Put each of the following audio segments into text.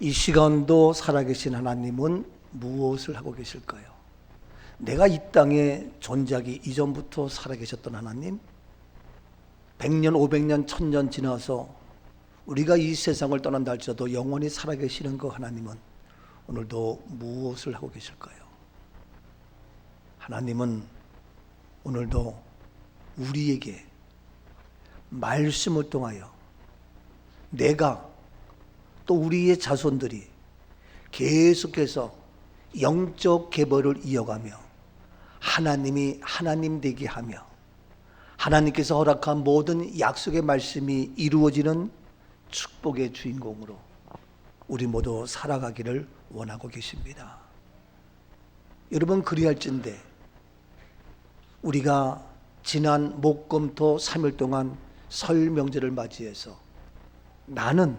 이 시간도 살아계신 하나님은 무엇을 하고 계실까요? 내가 이 땅에 존재하기 이전부터 살아계셨던 하나님, 100년, 500년, 1000년 지나서 우리가 이 세상을 떠난다 할지라도 영원히 살아계시는 그 하나님은 오늘도 무엇을 하고 계실까요? 하나님은 오늘도 우리에게 말씀을 통하여 내가 또 우리의 자손들이 계속해서 영적 계보를 이어가며 하나님이 하나님 되게 하며 하나님께서 허락한 모든 약속의 말씀이 이루어지는 축복의 주인공으로 우리 모두 살아가기를 원하고 계십니다. 여러분, 그리할진대 우리가 지난 목금토 3일 동안 설 명절을 맞이해서 나는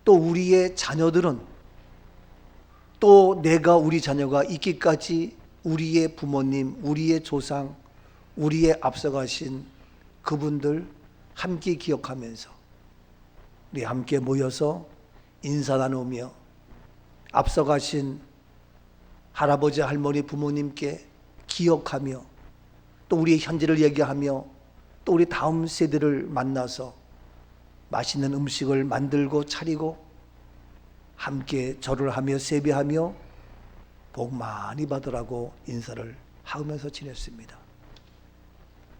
또 우리의 자녀들은 또 내가 우리 자녀가 있기까지 우리의 부모님, 우리의 조상, 우리의 앞서가신 그분들 함께 기억하면서 우리 함께 모여서 인사 나누며 앞서가신 할아버지, 할머니, 부모님께 기억하며 또 우리의 현재를 얘기하며 또 우리 다음 세대를 만나서 맛있는 음식을 만들고 차리고 함께 절을 하며 세배하며 복 많이 받으라고 인사를 하면서 지냈습니다.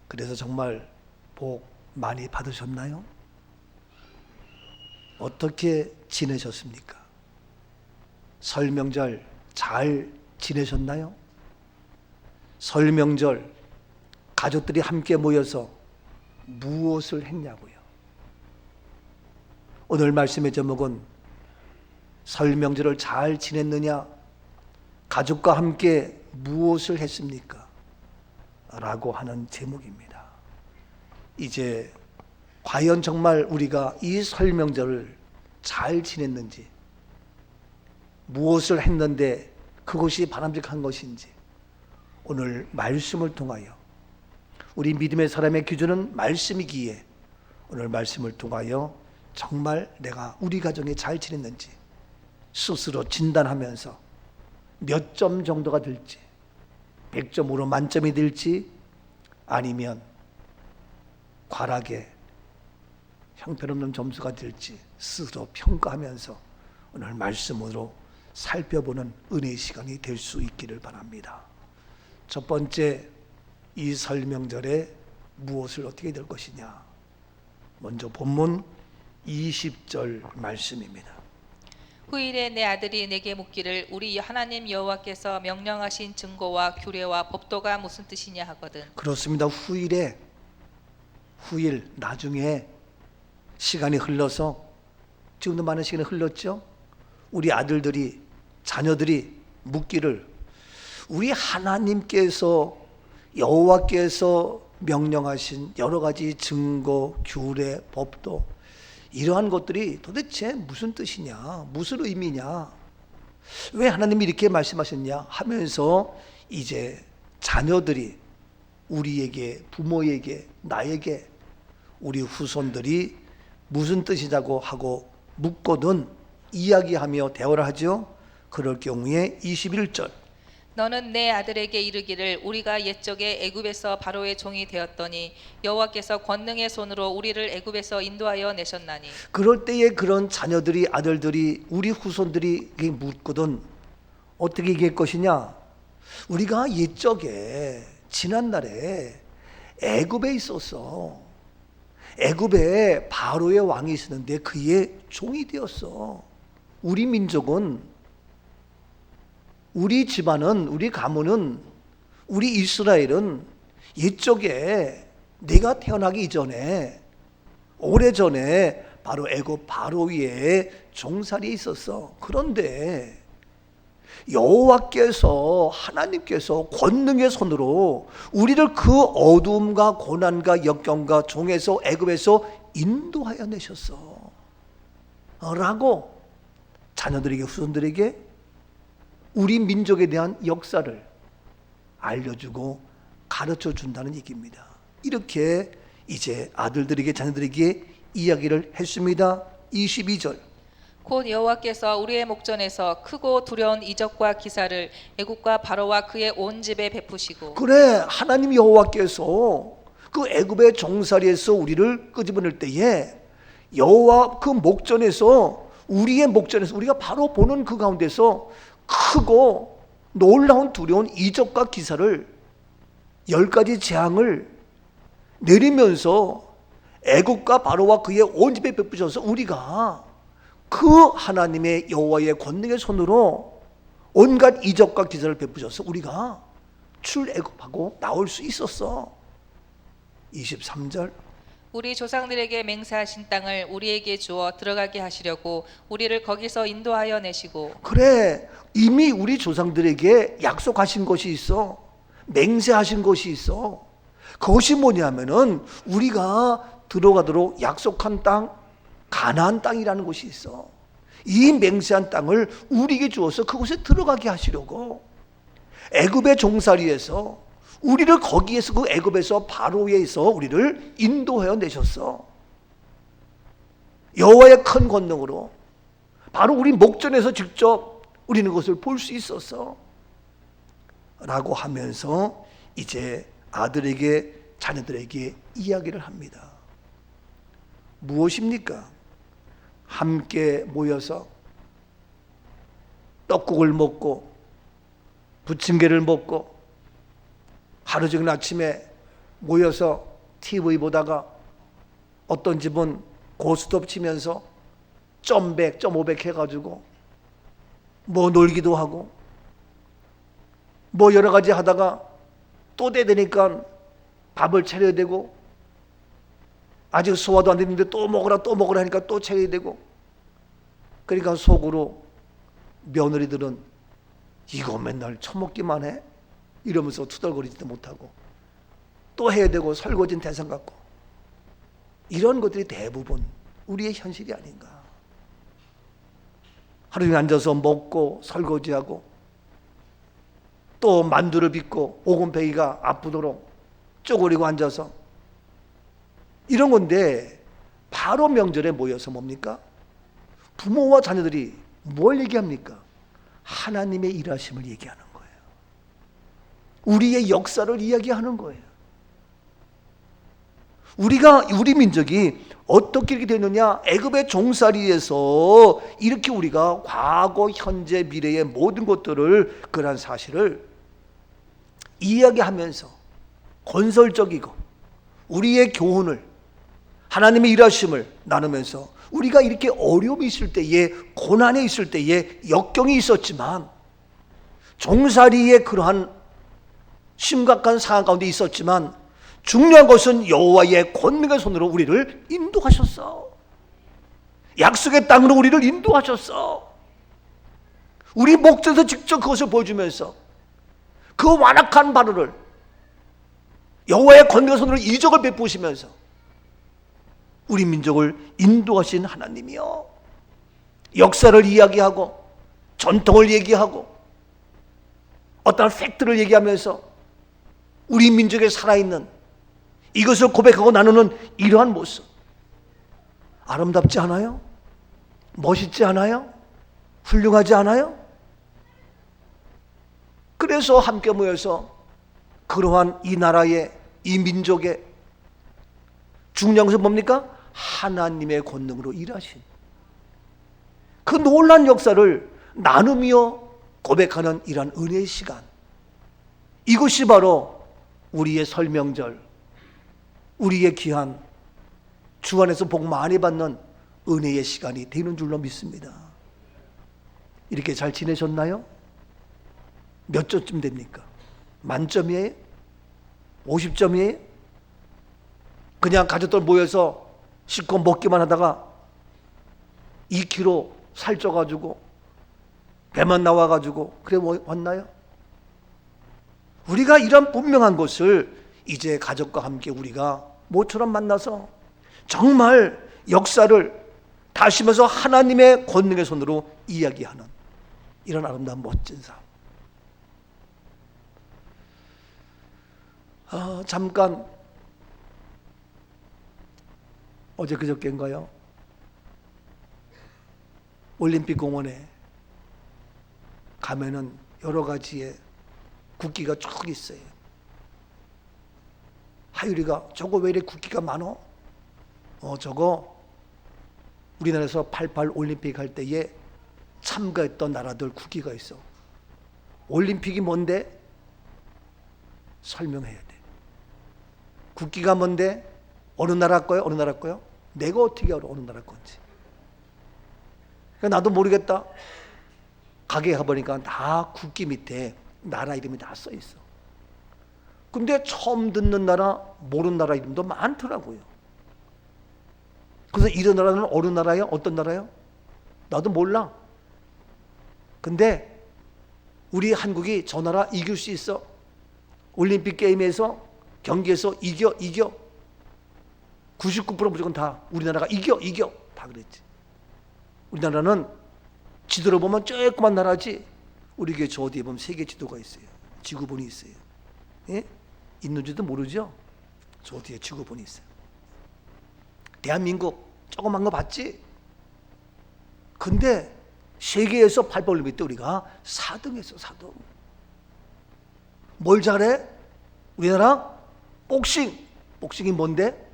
그래서 정말 복 많이 받으셨나요? 어떻게 지내셨습니까? 설 명절 잘 지내셨나요? 설 명절 가족들이 함께 모여서 무엇을 했냐고요? 오늘 말씀의 제목은 설 명절을 잘 지냈느냐? 가족과 함께 무엇을 했습니까? 라고 하는 제목입니다. 이제 과연 정말 우리가 이 설 명절을 잘 지냈는지, 무엇을 했는데 그것이 바람직한 것인지 오늘 말씀을 통하여, 우리 믿음의 사람의 기준은 말씀이기에 오늘 말씀을 통하여 정말 내가 우리 가정에 잘 지냈는지 스스로 진단하면서 몇 점 정도가 될지, 100점으로 만점이 될지 아니면 과락에 형편없는 점수가 될지 스스로 평가하면서 오늘 말씀으로 살펴보는 은혜의 시간이 될 수 있기를 바랍니다. 첫 번째, 이 설 명절에 무엇을 어떻게 될 것이냐. 먼저 본문 20절 말씀입니다. 후일에 내 아들이 내게 묻기를 우리 하나님 여호와께서 명령하신 증거와 규례와 법도가 무슨 뜻이냐 하거든. 그렇습니다. 후일, 나중에 시간이 흘러서, 지금도 많은 시간이 흘렀죠. 우리 아들들이, 자녀들이 묻기를 우리 하나님께서, 여호와께서 명령하신 여러 가지 증거, 규례, 법도, 이러한 것들이 도대체 무슨 뜻이냐, 무슨 의미냐, 왜 하나님이 이렇게 말씀하셨냐 하면서 이제 자녀들이 우리에게, 부모에게, 나에게, 우리 후손들이 무슨 뜻이냐고 하고 묻거든 이야기하며 대화를 하죠. 그럴 경우에 21절, 너는 내 아들에게 이르기를 우리가 옛적에 애굽에서 바로의 종이 되었더니 여호와께서 권능의 손으로 우리를 애굽에서 인도하여 내셨나니. 그럴 때에 그런 자녀들이, 아들들이, 우리 후손들이 묻거든 어떻게 얘기할 것이냐. 우리가 옛적에 지난날에 애굽에 있었어. 애굽에 바로의 왕이 있었는데 그의 종이 되었어. 우리 민족은, 우리 집안은, 우리 가문은, 우리 이스라엘은 옛적에 내가 태어나기 이전에, 오래전에 바로 애굽 바로 위에 종살이 있었어. 그런데 여호와께서, 하나님께서 권능의 손으로 우리를 그 어둠과 고난과 역경과 종에서, 애굽에서 인도하여 내셨어 라고 자녀들에게, 후손들에게 우리 민족에 대한 역사를 알려주고 가르쳐 준다는 얘기입니다. 이렇게 이제 아들들에게, 자녀들에게 이야기를 했습니다. 22절, 곧 여호와께서 우리의 목전에서 크고 두려운 이적과 기사를 애굽과 바로와 그의 온 집에 베푸시고 그래, 하나님 여호와께서 그 애굽의 종살이에서 우리를 끄집어낼 때에 여호와 그 목전에서, 우리의 목전에서, 우리가 바로 보는 그 가운데서 크고 놀라운 두려운 이적과 기사를 10가지 재앙을 내리면서 애굽과 바로와 그의 온 집에 베푸셔서 우리가 그 하나님의 여호와의 권능의 손으로 온갖 이적과 기사를 베푸셔서 우리가 출애굽하고 나올 수 있었어. 23절, 우리 조상들에게 맹세하신 땅을 우리에게 주어 들어가게 하시려고 우리를 거기서 인도하여 내시고 그래, 이미 우리 조상들에게 약속하신 것이 있어. 맹세하신 것이 있어. 그것이 뭐냐면은 우리가 들어가도록 약속한 땅, 가나안 땅이라는 곳이 있어. 이 맹세한 땅을 우리에게 주어서 그곳에 들어가게 하시려고 애굽의 종살이에서 우리를 거기에서, 그 애굽에서 바로에서 우리를 인도하여 내셨어. 여호와의 큰 권능으로 바로 우리 목전에서 직접 우리는 그것을 볼 수 있었어 라고 하면서 이제 아들에게, 자녀들에게 이야기를 합니다. 무엇입니까? 함께 모여서 떡국을 먹고 부침개를 먹고 하루 종일 아침에 모여서 TV 보다가 어떤 집은 고스톱 치면서 점백, 점오백 해가지고 뭐 놀기도 하고 뭐 여러 가지 하다가 또 때 되니까 밥을 차려야 되고 아직 소화도 안 됐는데 또 먹으라 하니까 또 차려야 되고, 그러니까 속으로 며느리들은 이거 맨날 처먹기만 해? 이러면서 투덜거리지도 못하고 또 해야 되고 설거지는 대상 같고, 이런 것들이 대부분 우리의 현실이 아닌가. 하루 종일 앉아서 먹고 설거지하고 또 만두를 빚고 오금페이가 아프도록 쪼그리고 앉아서 이런 건데, 바로 명절에 모여서 뭡니까? 부모와 자녀들이 뭘 얘기합니까? 하나님의 일하심을 얘기하는 거예요. 우리의 역사를 이야기하는 거예요. 우리 민족이 어떻게 이렇게 되느냐? 애굽의 종살이에서 이렇게 우리가 과거, 현재, 미래의 모든 것들을, 그러한 사실을 이야기하면서 건설적이고 우리의 교훈을, 하나님의 일하심을 나누면서 우리가 이렇게 어려움이 있을 때에, 고난에 있을 때에, 역경이 있었지만, 종살이의 그러한 심각한 상황 가운데 있었지만, 중요한 것은 여호와의 권능의 손으로 우리를 인도하셨어. 약속의 땅으로 우리를 인도하셨어. 우리 목전에서 직접 그것을 보여주면서 그 완악한 바로를 여호와의 권능의 손으로 이적을 베푸시면서 우리 민족을 인도하신 하나님이요, 역사를 이야기하고 전통을 얘기하고 어떤 팩트를 얘기하면서 우리 민족에 살아있는 이것을 고백하고 나누는 이러한 모습, 아름답지 않아요? 멋있지 않아요? 훌륭하지 않아요? 그래서 함께 모여서 그러한 이 나라의, 이 민족의 중요한 것은 뭡니까? 하나님의 권능으로 일하신 그 놀라운 역사를 나누며 고백하는 이러한 은혜의 시간, 이것이 바로 우리의 설명절, 우리의 귀한 주 안에서 복 많이 받는 은혜의 시간이 되는 줄로 믿습니다. 이렇게 잘 지내셨나요? 몇 점쯤 됩니까? 만점이에요? 50점이에요? 그냥 가족들 모여서 실컷 먹기만 하다가 2kg 살쪄가지고 배만 나와가지고 그래 왔나요? 우리가 이런 분명한 것을 이제 가족과 함께 우리가 모처럼 만나서 정말 역사를 다시면서 하나님의 권능의 손으로 이야기하는 이런 아름다운 멋진 삶. 잠깐 어제 그저께인가요? 올림픽 공원에 가면은 여러 가지의 국기가 쭉 있어요. 하율이가 저거 왜 이래 국기가 많어? 저거 우리나라에서 88 올림픽 할 때에 참가했던 나라들 국기가 있어. 올림픽이 뭔데? 설명해야 돼. 국기가 뭔데? 어느 나라 거요? 어느 나라 거요? 내가 어떻게 알아? 어느 나라 건지. 그러니까 나도 모르겠다. 가게에 가보니까 다 국기 밑에 나라 이름이 다 써 있어. 근데 처음 듣는 나라, 모르는 나라 이름도 많더라고요. 그래서 이런 나라는 어느 나라요? 어떤 나라요? 나도 몰라. 근데 우리 한국이 저 나라 이길 수 있어. 올림픽 게임에서 경기에서 이겨. 99% 무조건 다 우리나라가 이겨. 다 그랬지. 우리나라는 지도로 보면 조그만 나라지. 우리 교회 저 어디에 보면 세계 지도가 있어요. 지구본이 있어요. 예? 있는지도 모르죠? 저 어디에 지구본이 있어요. 대한민국 조그만 거 봤지? 근데 세계에서 88 올림픽 때 우리가 4등 했어. 4등. 뭘 잘해? 우리나라? 복싱이 뭔데?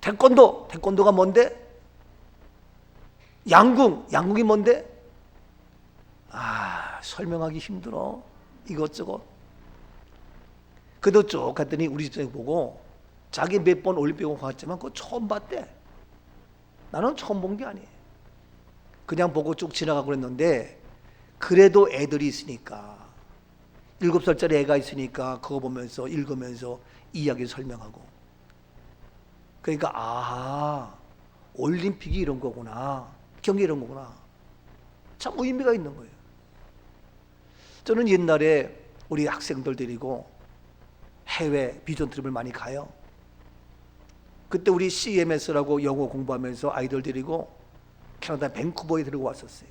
태권도가 뭔데? 양궁이 뭔데? 설명하기 힘들어. 이것저것. 그래도 쭉 갔더니 우리 집사님 보고 자기 몇 번 올림픽 갔지만 그거 처음 봤대. 나는 처음 본 게 아니에요. 그냥 보고 쭉 지나가고 그랬는데 그래도 애들이 있으니까 7살짜리 애가 있으니까 그거 보면서 읽으면서 이야기 설명하고 그러니까 올림픽이 이런 거구나. 경기 이런 거구나. 참 의미가 있는 거예요. 저는 옛날에 우리 학생들 데리고 해외 비전 트립을 많이 가요. 그때 우리 CMS라고 영어 공부하면서 아이들 데리고 캐나다 밴쿠버에 데리고 왔었어요.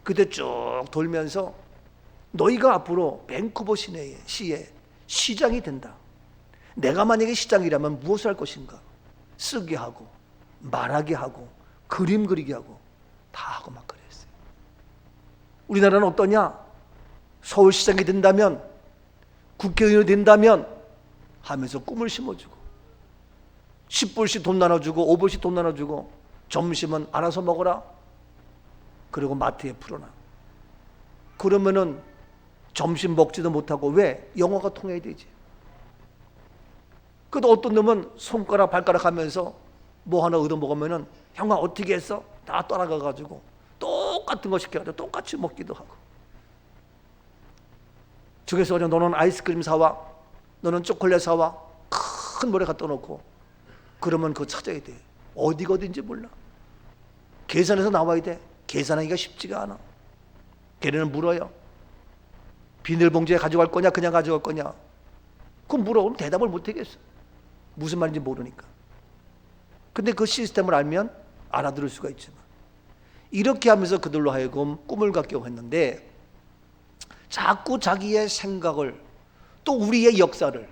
그때 쭉 돌면서 너희가 앞으로 밴쿠버 시에 시장이 된다. 내가 만약에 시장이라면 무엇을 할 것인가? 쓰게 하고 말하게 하고 그림 그리게 하고 다 하고 막 그랬어요. 우리나라는 어떠냐? 서울시장이 된다면 국회의원이 된다면 하면서 꿈을 심어주고 10불씩 돈 나눠주고 5불씩 돈 나눠주고 점심은 알아서 먹어라. 그리고 마트에 풀어놔. 그러면은 점심 먹지도 못하고 왜? 영어가 통해야 되지. 그래도 어떤 놈은 손가락 발가락 하면서 뭐 하나 얻어먹으면은 형아 어떻게 했어? 다 따라가가지고 똑같은 거 시켜가지고 똑같이 먹기도 하고. 저기서 너는 아이스크림 사와, 너는 초콜릿 사와, 큰 모래 갖다 놓고 그러면 그거 찾아야 돼. 어디가 어딘지 몰라. 계산해서 나와야 돼. 계산하기가 쉽지가 않아. 걔네는 물어요. 비닐봉지에 가져갈 거냐 그냥 가져갈 거냐. 그럼 물어보면 대답을 못 하겠어. 무슨 말인지 모르니까. 근데 그 시스템을 알면 알아들을 수가 있지만 이렇게 하면서 그들로 하여금 꿈을 갖게 했는데 자꾸 자기의 생각을 또 우리의 역사를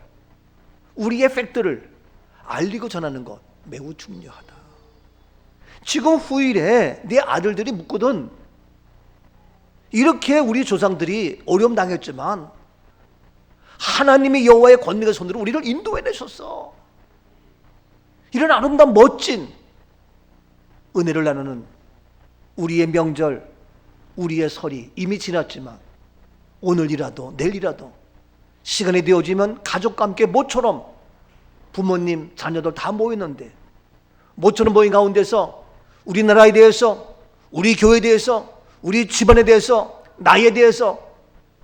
우리의 팩트를 알리고 전하는 것 매우 중요하다. 지금 후일에 네 아들들이 묻거든. 이렇게 우리 조상들이 어려움 당했지만 하나님의 여호와의 권능의 손으로 우리를 인도해내셨어. 이런 아름다운 멋진 은혜를 나누는 우리의 명절, 우리의 설이 이미 지났지만 오늘이라도 내일이라도 시간이 되어지면 가족과 함께 모처럼 부모님, 자녀들 다 모였는데 모처럼 모인 가운데서 우리나라에 대해서, 우리 교회에 대해서, 우리 집안에 대해서, 나에 대해서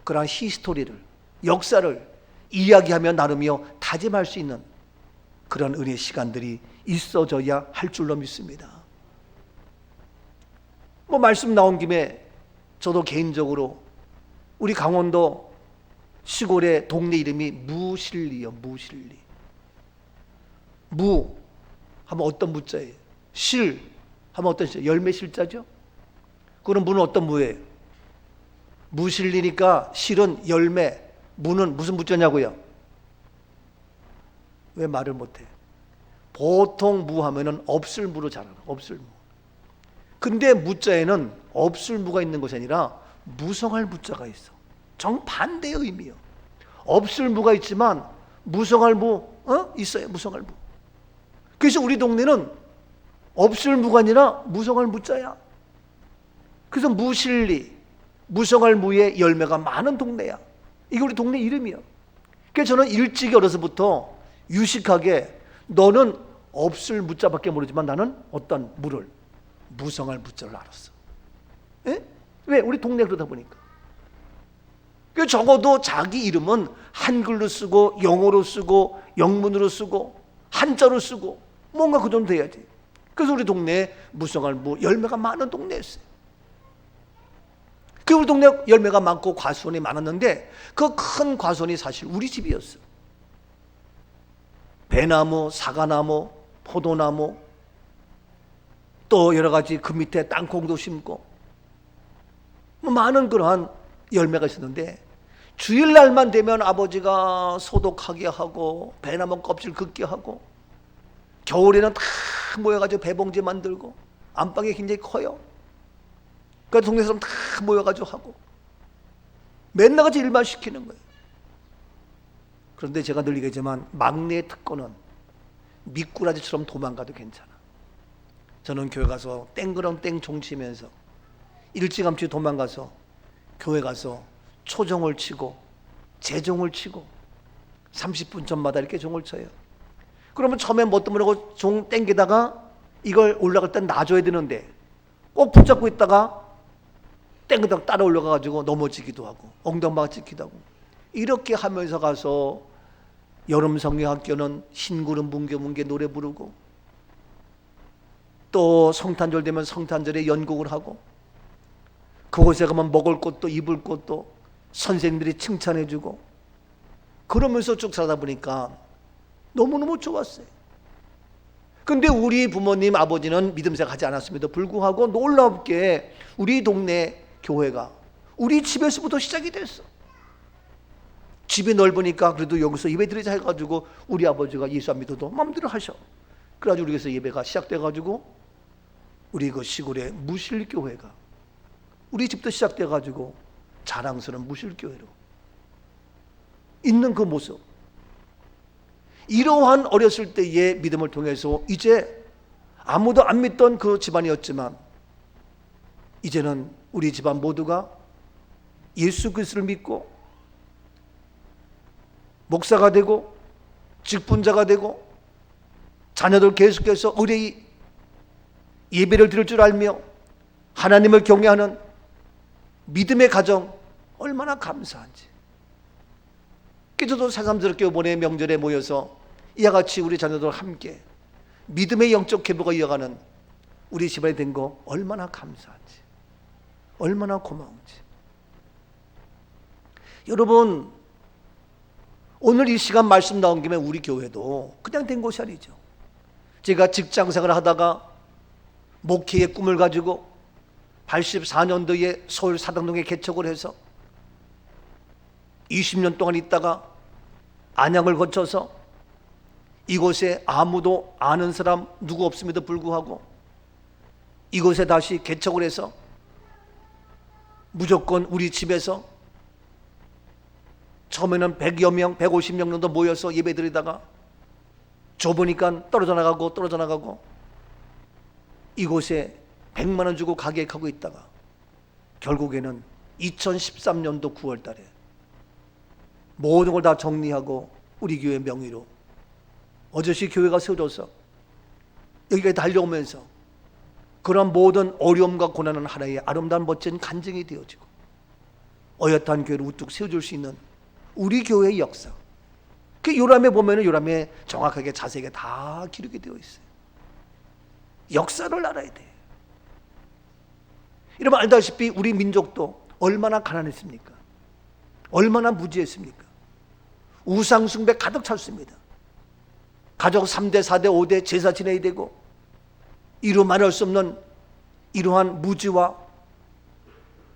그러한 히스토리를, 역사를 이야기하며 나누며 다짐할 수 있는 그런 은혜의 시간들이 있어져야 할 줄로 믿습니다. 말씀 나온 김에 저도 개인적으로 우리 강원도 시골의 동네 이름이 무실리요. 무실리. 무 하면 어떤 무자예요? 실 하면 어떤 실? 열매 실자죠? 그럼 무는 어떤 무예요? 무실리니까 실은 열매, 무는 무슨 무자냐고요? 왜 말을 못해? 보통 무 하면은 없을 무로 잘 알아. 없을 무. 근데 무자에는 없을 무가 있는 것이 아니라 무성할 무자가 있어. 정반대의 의미요. 없을 무가 있지만 무성할 무 있어요. 무성할 무. 그래서 우리 동네는 없을 무가 아니라 무성할 무자야. 그래서 무실리, 무성할 무의 열매가 많은 동네야. 이게 우리 동네 이름이야. 그래서 저는 일찍이 어려서부터 유식하게 너는 없을 무자밖에 모르지만 나는 어떤 무를 무성할 무자를 알았어. 에? 왜? 우리 동네 그러다 보니까. 그 적어도 자기 이름은 한글로 쓰고 영어로 쓰고 영문으로 쓰고 한자로 쓰고 뭔가 그 정도 돼야지. 그래서 우리 동네에 무성할 무 열매가 많은 동네였어요. 그 우리 동네 열매가 많고 과수원이 많았는데 그 큰 과수원이 사실 우리 집이었어. 배나무, 사과나무, 포도나무, 또 여러 가지 그 밑에 땅콩도 심고 많은 그러한 열매가 있었는데 주일날만 되면 아버지가 소독하게 하고 배나무 껍질 긋게 하고 겨울에는 다 모여가지고 배봉지 만들고 안방이 굉장히 커요. 그 동네 사람 다 모여가지고 하고 맨날 같이 일만 시키는 거예요. 그런데 제가 늘 얘기하지만 막내의 특권은 미꾸라지처럼 도망가도 괜찮아. 저는 교회 가서 땡그랑 땡총 치면서 일찌감치 도망가서 교회 가서 초종을 치고 재종을 치고 30분 전마다 이렇게 종을 쳐요. 그러면 처음에 뭐 때문에 종 땡기다가 이걸 올라갈 땐 놔줘야 되는데 꼭 붙잡고 있다가 땡그당 따라 올라가가지고 넘어지기도 하고 엉덩방아 찍기도 하고 이렇게 하면서 가서 여름 성경학교는 신구름 뭉게뭉게 노래 부르고 또 성탄절 되면 성탄절에 연곡을 하고 그곳에 가면 먹을 것도 입을 것도 선생님들이 칭찬해주고 그러면서 쭉 살다 보니까 너무너무 좋았어요. 근데 우리 부모님 아버지는 믿음생활 하지 않았음에도 불구하고 놀랍게 우리 동네 교회가 우리 집에서부터 시작이 됐어. 집이 넓으니까 그래도 여기서 예배 드리자 해가지고 우리 아버지가 예수 안 믿어도 마음대로 하셔. 그래가지고 우리 교회에서 예배가 시작돼가지고 우리 그 시골의 무실교회가 우리 집도 시작돼가지고 자랑스러운 무실교회로 있는 그 모습, 이러한 어렸을 때의 믿음을 통해서 이제 아무도 안 믿던 그 집안이었지만 이제는 우리 집안 모두가 예수 그리스도를 믿고 목사가 되고 직분자가 되고 자녀들 계속해서 의뢰히 예배를 드릴 줄 알며 하나님을 경외하는 믿음의 가정 얼마나 감사한지. 그래서 저도 새삼스럽게 이번에 명절에 모여서 이와 같이 우리 자녀들 함께 믿음의 영적 회복을 이어가는 우리 집안이 된 거 얼마나 감사한지, 얼마나 고마운지. 여러분, 오늘 이 시간 말씀 나온 김에 우리 교회도 그냥 된 곳이 아니죠. 제가 직장생활을 하다가 목회의 꿈을 가지고 84년도에 서울 사당동에 개척을 해서 20년 동안 있다가 안양을 거쳐서 이곳에 아무도 아는 사람 누구 없음에도 불구하고 이곳에 다시 개척을 해서 무조건 우리 집에서 처음에는 100여 명, 150명 정도 모여서 예배 드리다가 좁으니까 떨어져 나가고 이곳에 100만 원 주고 가게하고 있다가 결국에는 2013년도 9월 달에 모든 걸 다 정리하고 우리 교회 명의로 어저씨 교회가 세워져서 여기까지 달려오면서 그런 모든 어려움과 고난은 하나의 아름다운 멋진 간증이 되어지고 어엿한 교회를 우뚝 세워줄 수 있는 우리 교회의 역사. 그 요람에 보면은 요람에 정확하게 자세하게 다 기록이 되어 있어요. 역사를 알아야 돼. 여러분 알다시피 우리 민족도 얼마나 가난했습니까? 얼마나 무지했습니까? 우상 숭배 가득 찼습니다. 가족 3대, 4대, 5대 제사 지내야 되고 이루 말할 수 없는 이러한 무지와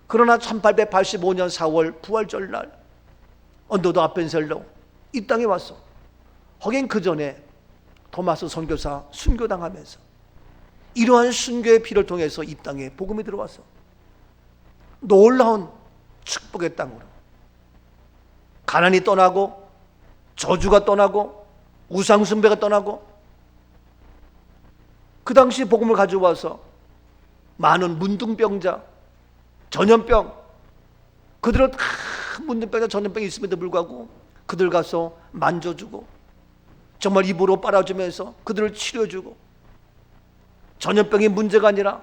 그러나 1885년 4월 부활절 날 언더도 아펜셀로 이 땅에 왔어. 하긴 그 전에 토마스 선교사 순교당하면서 이러한 순교의 피를 통해서 이 땅에 복음이 들어왔어. 놀라운 축복의 땅으로 가난이 떠나고 저주가 떠나고 우상숭배가 떠나고 그 당시 복음을 가져와서 많은 문둥병자, 전염병, 그들은 다 문둥병자, 전염병이 있음에도 불구하고 그들 가서 만져주고 정말 입으로 빨아주면서 그들을 치료해주고 전염병이 문제가 아니라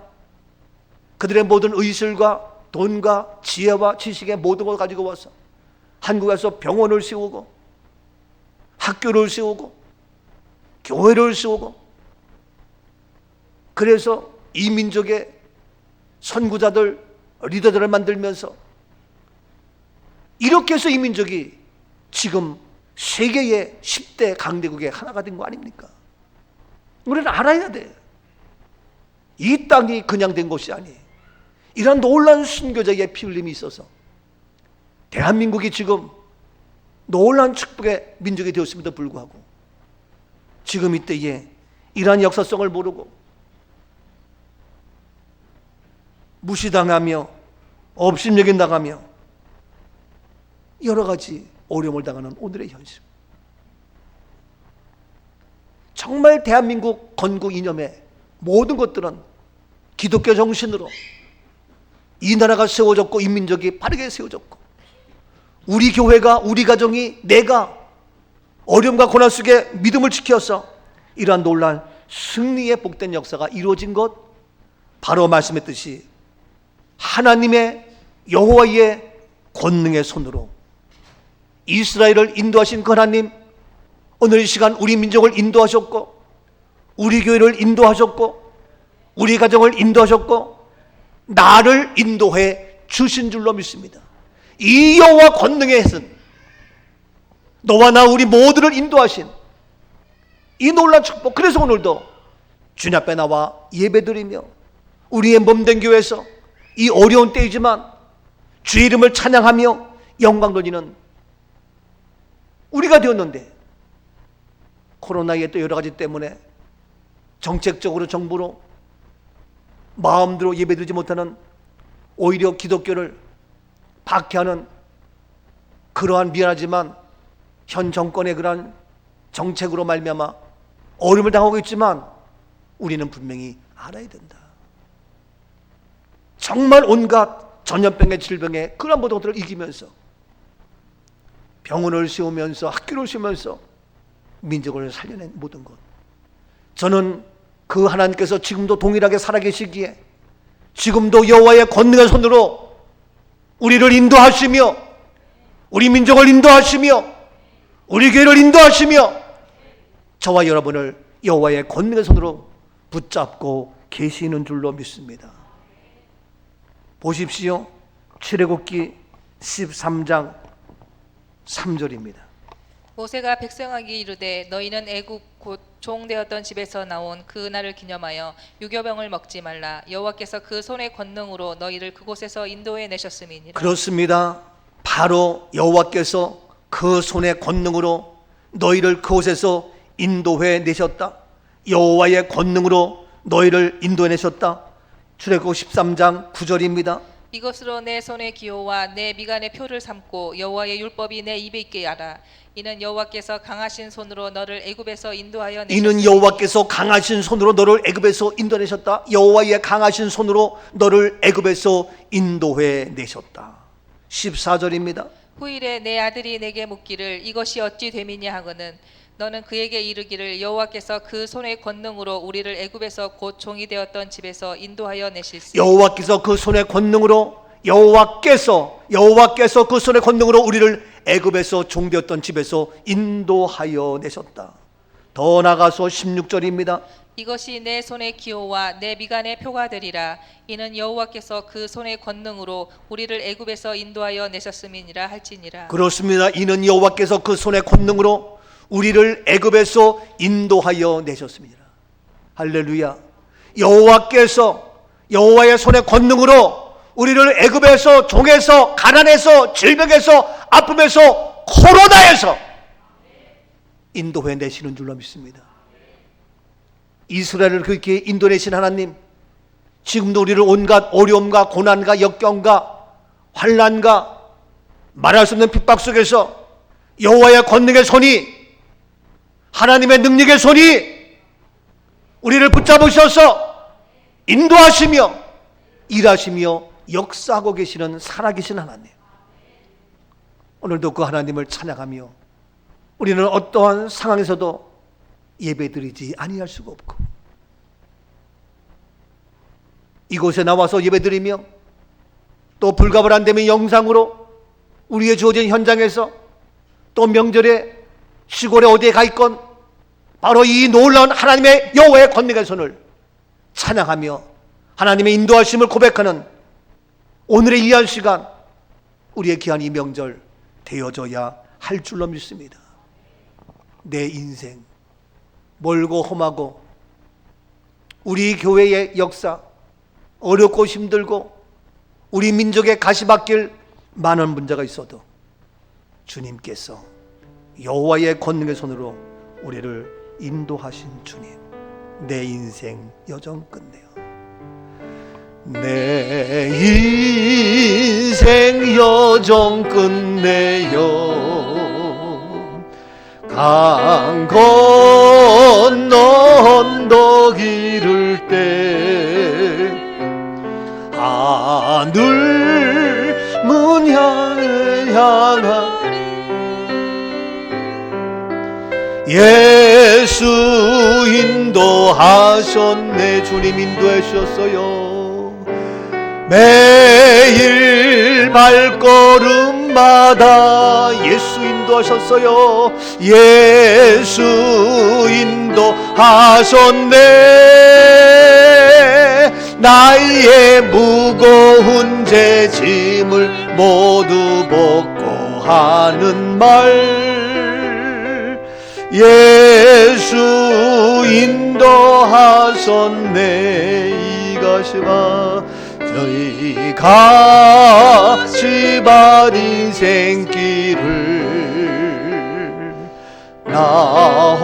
그들의 모든 의술과 돈과 지혜와 지식의 모든 걸 가지고 와서 한국에서 병원을 세우고 학교를 세우고 교회를 세우고 그래서 이 민족의 선구자들, 리더들을 만들면서 이렇게 해서 이 민족이 지금 세계의 10대 강대국의 하나가 된 거 아닙니까? 우리는 알아야 돼. 이 땅이 그냥 된 것이 아니에요. 이런 놀라운 순교자의 피 흘림이 있어서 대한민국이 지금 놀라운 축복의 민족이 되었음에도 불구하고 지금 이때에 이러한 역사성을 모르고 무시당하며 업신여긴 당하며 여러 가지 어려움을 당하는 오늘의 현실. 정말 대한민국 건국 이념의 모든 것들은 기독교 정신으로 이 나라가 세워졌고 이 민족이 바르게 세워졌고 우리 교회가 우리 가정이 내가 어려움과 고난 속에 믿음을 지켜서 이러한 놀라운 승리의 복된 역사가 이루어진 것 바로 말씀했듯이 하나님의 여호와의 권능의 손으로 이스라엘을 인도하신 그 하나님 오늘 이 시간 우리 민족을 인도하셨고 우리 교회를 인도하셨고 우리 가정을 인도하셨고 나를 인도해 주신 줄로 믿습니다. 이 여호와 권능의 손 너와 나 우리 모두를 인도하신 이 놀라운 축복. 그래서 오늘도 주님 앞에 나와 예배드리며 우리의 몸된 교회에서 이 어려운 때이지만 주의 이름을 찬양하며 영광 돌리는 우리가 되었는데 코로나의 또 여러 가지 때문에 정책적으로 정부로 마음대로 예배드리지 못하는 오히려 기독교를 박해하는 그러한 미안하지만 현 정권의 그러한 정책으로 말미암아 어려움을 당하고 있지만 우리는 분명히 알아야 된다. 정말 온갖 전염병의 질병의 그런 모든 것들을 이기면서 병원을 세우면서 학교를 세우면서 민족을 살려낸 모든 것 저는 그 하나님께서 지금도 동일하게 살아계시기에 지금도 여호와의 권능의 손으로 우리를 인도하시며 우리 민족을 인도하시며 우리 교회를 인도하시며 저와 여러분을 여호와의 권능의 손으로 붙잡고 계시는 줄로 믿습니다. 보십시오. 출애굽기 13장 3절입니다. 모세가 백성에게 이르되 너희는 애굽 곧 종되었던 집에서 나온 그 날을 기념하여 유교병을 먹지 말라. 여호와께서 그 손의 권능으로 너희를 그곳에서 인도해 내셨음이니라. 그렇습니다. 바로 여호와께서 그 손의 권능으로 너희를 그곳에서 인도해 내셨다. 여호와의 권능으로 너희를 인도해 내셨다. 출애굽 13장 9절입니다. 이것으로 내 손의 기호와 내 미간의 표를 삼고 여호와의 율법이 내 입에 있게 하라. 이는 여호와께서 강하신 손으로 너를 애굽에서 인도하여 내셨으니 이는 여호와께서 강하신 손으로 너를 애굽에서 인도내셨다. 여호와의 강하신 손으로 너를 애굽에서 인도해 내셨다. 14절입니다. 후일에 내 아들이 내게 묻기를 이것이 어찌 됨이냐 하거늘 너는 그에게 이르기를 여호와께서 그 손의 권능으로 우리를 애굽에서 곧 종이 되었던 집에서 인도하여 내실세. 여호와께서 그 손의 권능으로 여호와께서 그 손의 권능으로 우리를 애굽에서 종되었던 집에서 인도하여 내셨다. 더 나가서 16절입니다. 이것이 내 손의 기호와 내 미간의 표가 되리라. 이는 여호와께서 그 손의 권능으로 우리를 애굽에서 인도하여 내셨음이니라 할지니라. 그렇습니다. 이는 여호와께서 그 손의 권능으로 우리를 애굽에서 인도하여 내셨습니다. 할렐루야. 여호와께서 여호와의 손의 권능으로 우리를 애굽에서 종에서 가난에서 질병에서 아픔에서 코로나에서 인도해 내시는 줄로 믿습니다. 이스라엘을 그렇게 인도내신 하나님 지금도 우리를 온갖 어려움과 고난과 역경과 환난과 말할 수 없는 핍박 속에서 여호와의 권능의 손이, 하나님의 능력의 손이 우리를 붙잡으셔서 인도하시며 일하시며 역사하고 계시는 살아계신 하나님, 오늘도 그 하나님을 찬양하며 우리는 어떠한 상황에서도 예배드리지 아니할 수가 없고, 이곳에 나와서 예배드리며 또 불가불 안 되면 영상으로 우리의 주어진 현장에서 또 명절에 시골에 어디에 가 있건 바로 이 놀라운 하나님의 여호와의 권능의 손을 찬양하며 하나님의 인도하심을 고백하는 오늘의 귀한 시간, 우리의 귀한 이 명절 되어져야 할 줄로 믿습니다. 내 인생 멀고 험하고 우리 교회의 역사 어렵고 힘들고 우리 민족의 가시밭길 많은 문제가 있어도 주님께서 여호와의 권능의 손으로 우리를 인도하신 주님, 내 인생 여정 끝내요. 내 인생 여정 끝내요. 강 건너 언덕 이를 때 하늘 문 향한 예수 인도하셨네. 주님 인도해 주셨어요. 매일 발걸음마다 예수 인도하셨어요. 예수 인도하셨네. 나의 무거운 죄짐을 모두 벗고 하는 말, 예수 인도하셨네. 이가시바 저희 가시밭 인생길을 나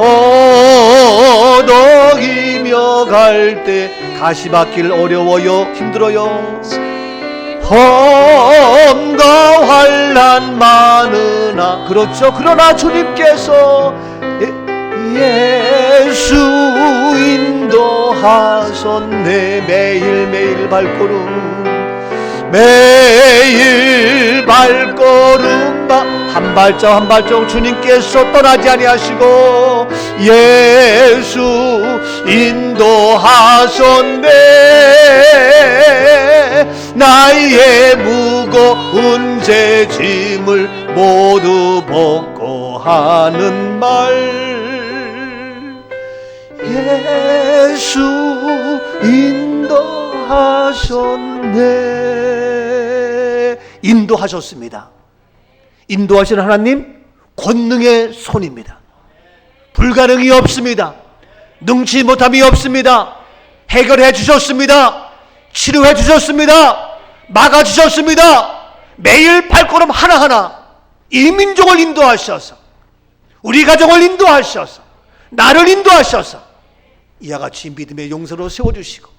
허덕이며 갈 때 가시밭길 어려워요, 힘들어요. 험과 환난 많으나, 그렇죠. 그러나 주님께서 예수 인도하셨네. 매일매일 발걸음, 매일 발걸음 한 발짝 한 발짝 주님께서 떠나지 아니하시고 예수 인도하셨네. 나의 무거운 죄짐을 모두 벗고 하는 말, 예수 인도하셨네. 인도하셨습니다. 인도하시는 하나님 권능의 손입니다. 불가능이 없습니다. 능치 못함이 없습니다. 해결해 주셨습니다. 치료해 주셨습니다. 막아 주셨습니다. 매일 발걸음 하나하나 이 민족을 인도하셔서, 우리 가정을 인도하셔서, 나를 인도하셔서 이와 같이 믿음의 용서로 세워주시고,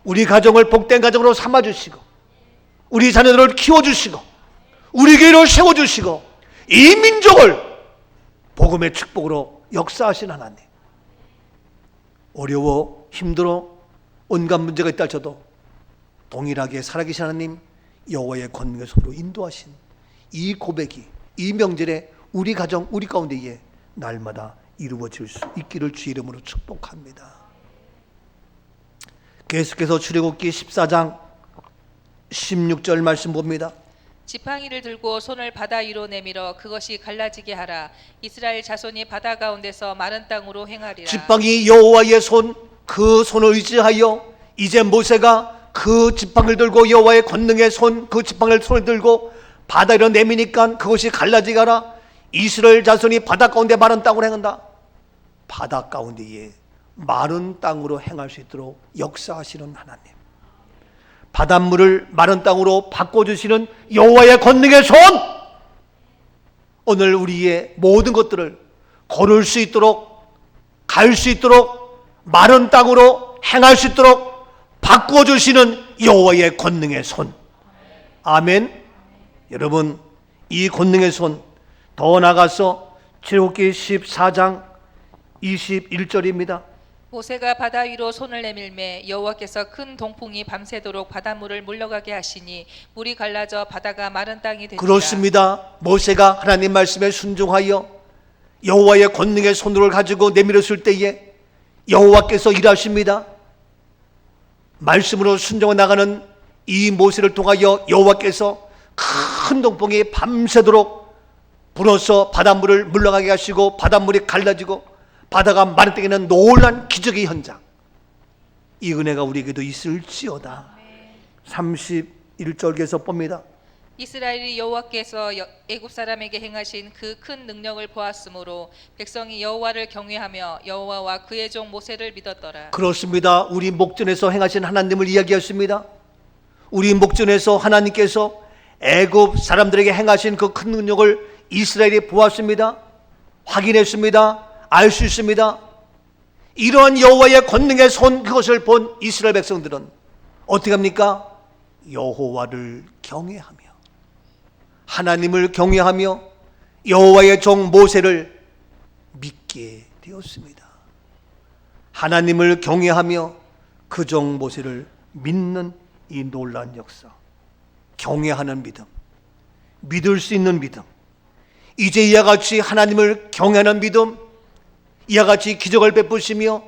우리 가정을 복된 가정으로 삼아주시고, 우리 자녀들을 키워주시고, 우리 교회를 세워주시고, 이 민족을 복음의 축복으로 역사하신 하나님, 어려워 힘들어 온갖 문제가 있다 할지라도 동일하게 살아계신 하나님 여호와의 권능의 손으로 인도하신 이 고백이 이 명절에 우리 가정 우리 가운데에 날마다 이루어질 수 있기를 주의 이름으로 축복합니다. 계속해서 출애굽기 14장 16절 말씀 봅니다. 지팡이를 들고 손을 바다 위로 내밀어 그것이 갈라지게 하라. 이스라엘 자손이 바다 가운데서 마른 땅으로 행하리라. 지팡이 여호와의 손, 그 손을 의지하여 이제 모세가 그 지팡이를 들고 여호와의 권능의 손, 그 지팡이를 손에 들고 바다 위로 내미니까 그것이 갈라지게 하라. 이스라엘 자손이 바다 가운데 마른 땅으로 행한다. 바다 가운데에 마른 땅으로 행할 수 있도록 역사하시는 하나님, 바닷물을 마른 땅으로 바꿔주시는 여호와의 권능의 손, 오늘 우리의 모든 것들을 걸을 수 있도록, 갈 수 있도록, 마른 땅으로 행할 수 있도록 바꿔주시는 여호와의 권능의 손. 아멘. 여러분, 이 권능의 손, 더 나아가서 출애굽기 14장 21절입니다. 모세가 바다 위로 손을 내밀매 여호와께서 큰 동풍이 밤새도록 바닷물을 물러가게 하시니 물이 갈라져 바다가 마른 땅이 되니라. 그렇습니다. 모세가 하나님 말씀에 순종하여 여호와의 권능의 손을 가지고 내밀었을 때에 여호와께서 일하십니다. 말씀으로 순종해 나가는 이 모세를 통하여 여호와께서 큰 동풍이 밤새도록 불어서 바닷물을 물러가게 하시고 바닷물이 갈라지고 바다가 마른 땅에는 놀란 기적의 현장. 이 은혜가 우리에게도 있을지어다. 31절에서 봅니다. 이스라엘이 여호와께서 애굽 사람에게 행하신 그 큰 능력을 보았으므로 백성이 여호와를 경외하며 여호와와 그의 종 모세를 믿었더라. 그렇습니다. 우리 목전에서 행하신 하나님을 이야기했습니다. 우리 목전에서 하나님께서 애굽 사람들에게 행하신 그 큰 능력을 이스라엘이 보았습니다. 확인했습니다. 알 수 있습니다. 이러한 여호와의 권능의 손, 그것을 본 이스라엘 백성들은 어떻게 합니까? 여호와를 경외하며 하나님을 경외하며 여호와의 종 모세를 믿게 되었습니다. 하나님을 경외하며 그 종 모세를 믿는 이 놀라운 역사, 경외하는 믿음, 믿을 수 있는 믿음, 이제 이와 같이 하나님을 경외하는 믿음, 이와 같이 기적을 베푸시며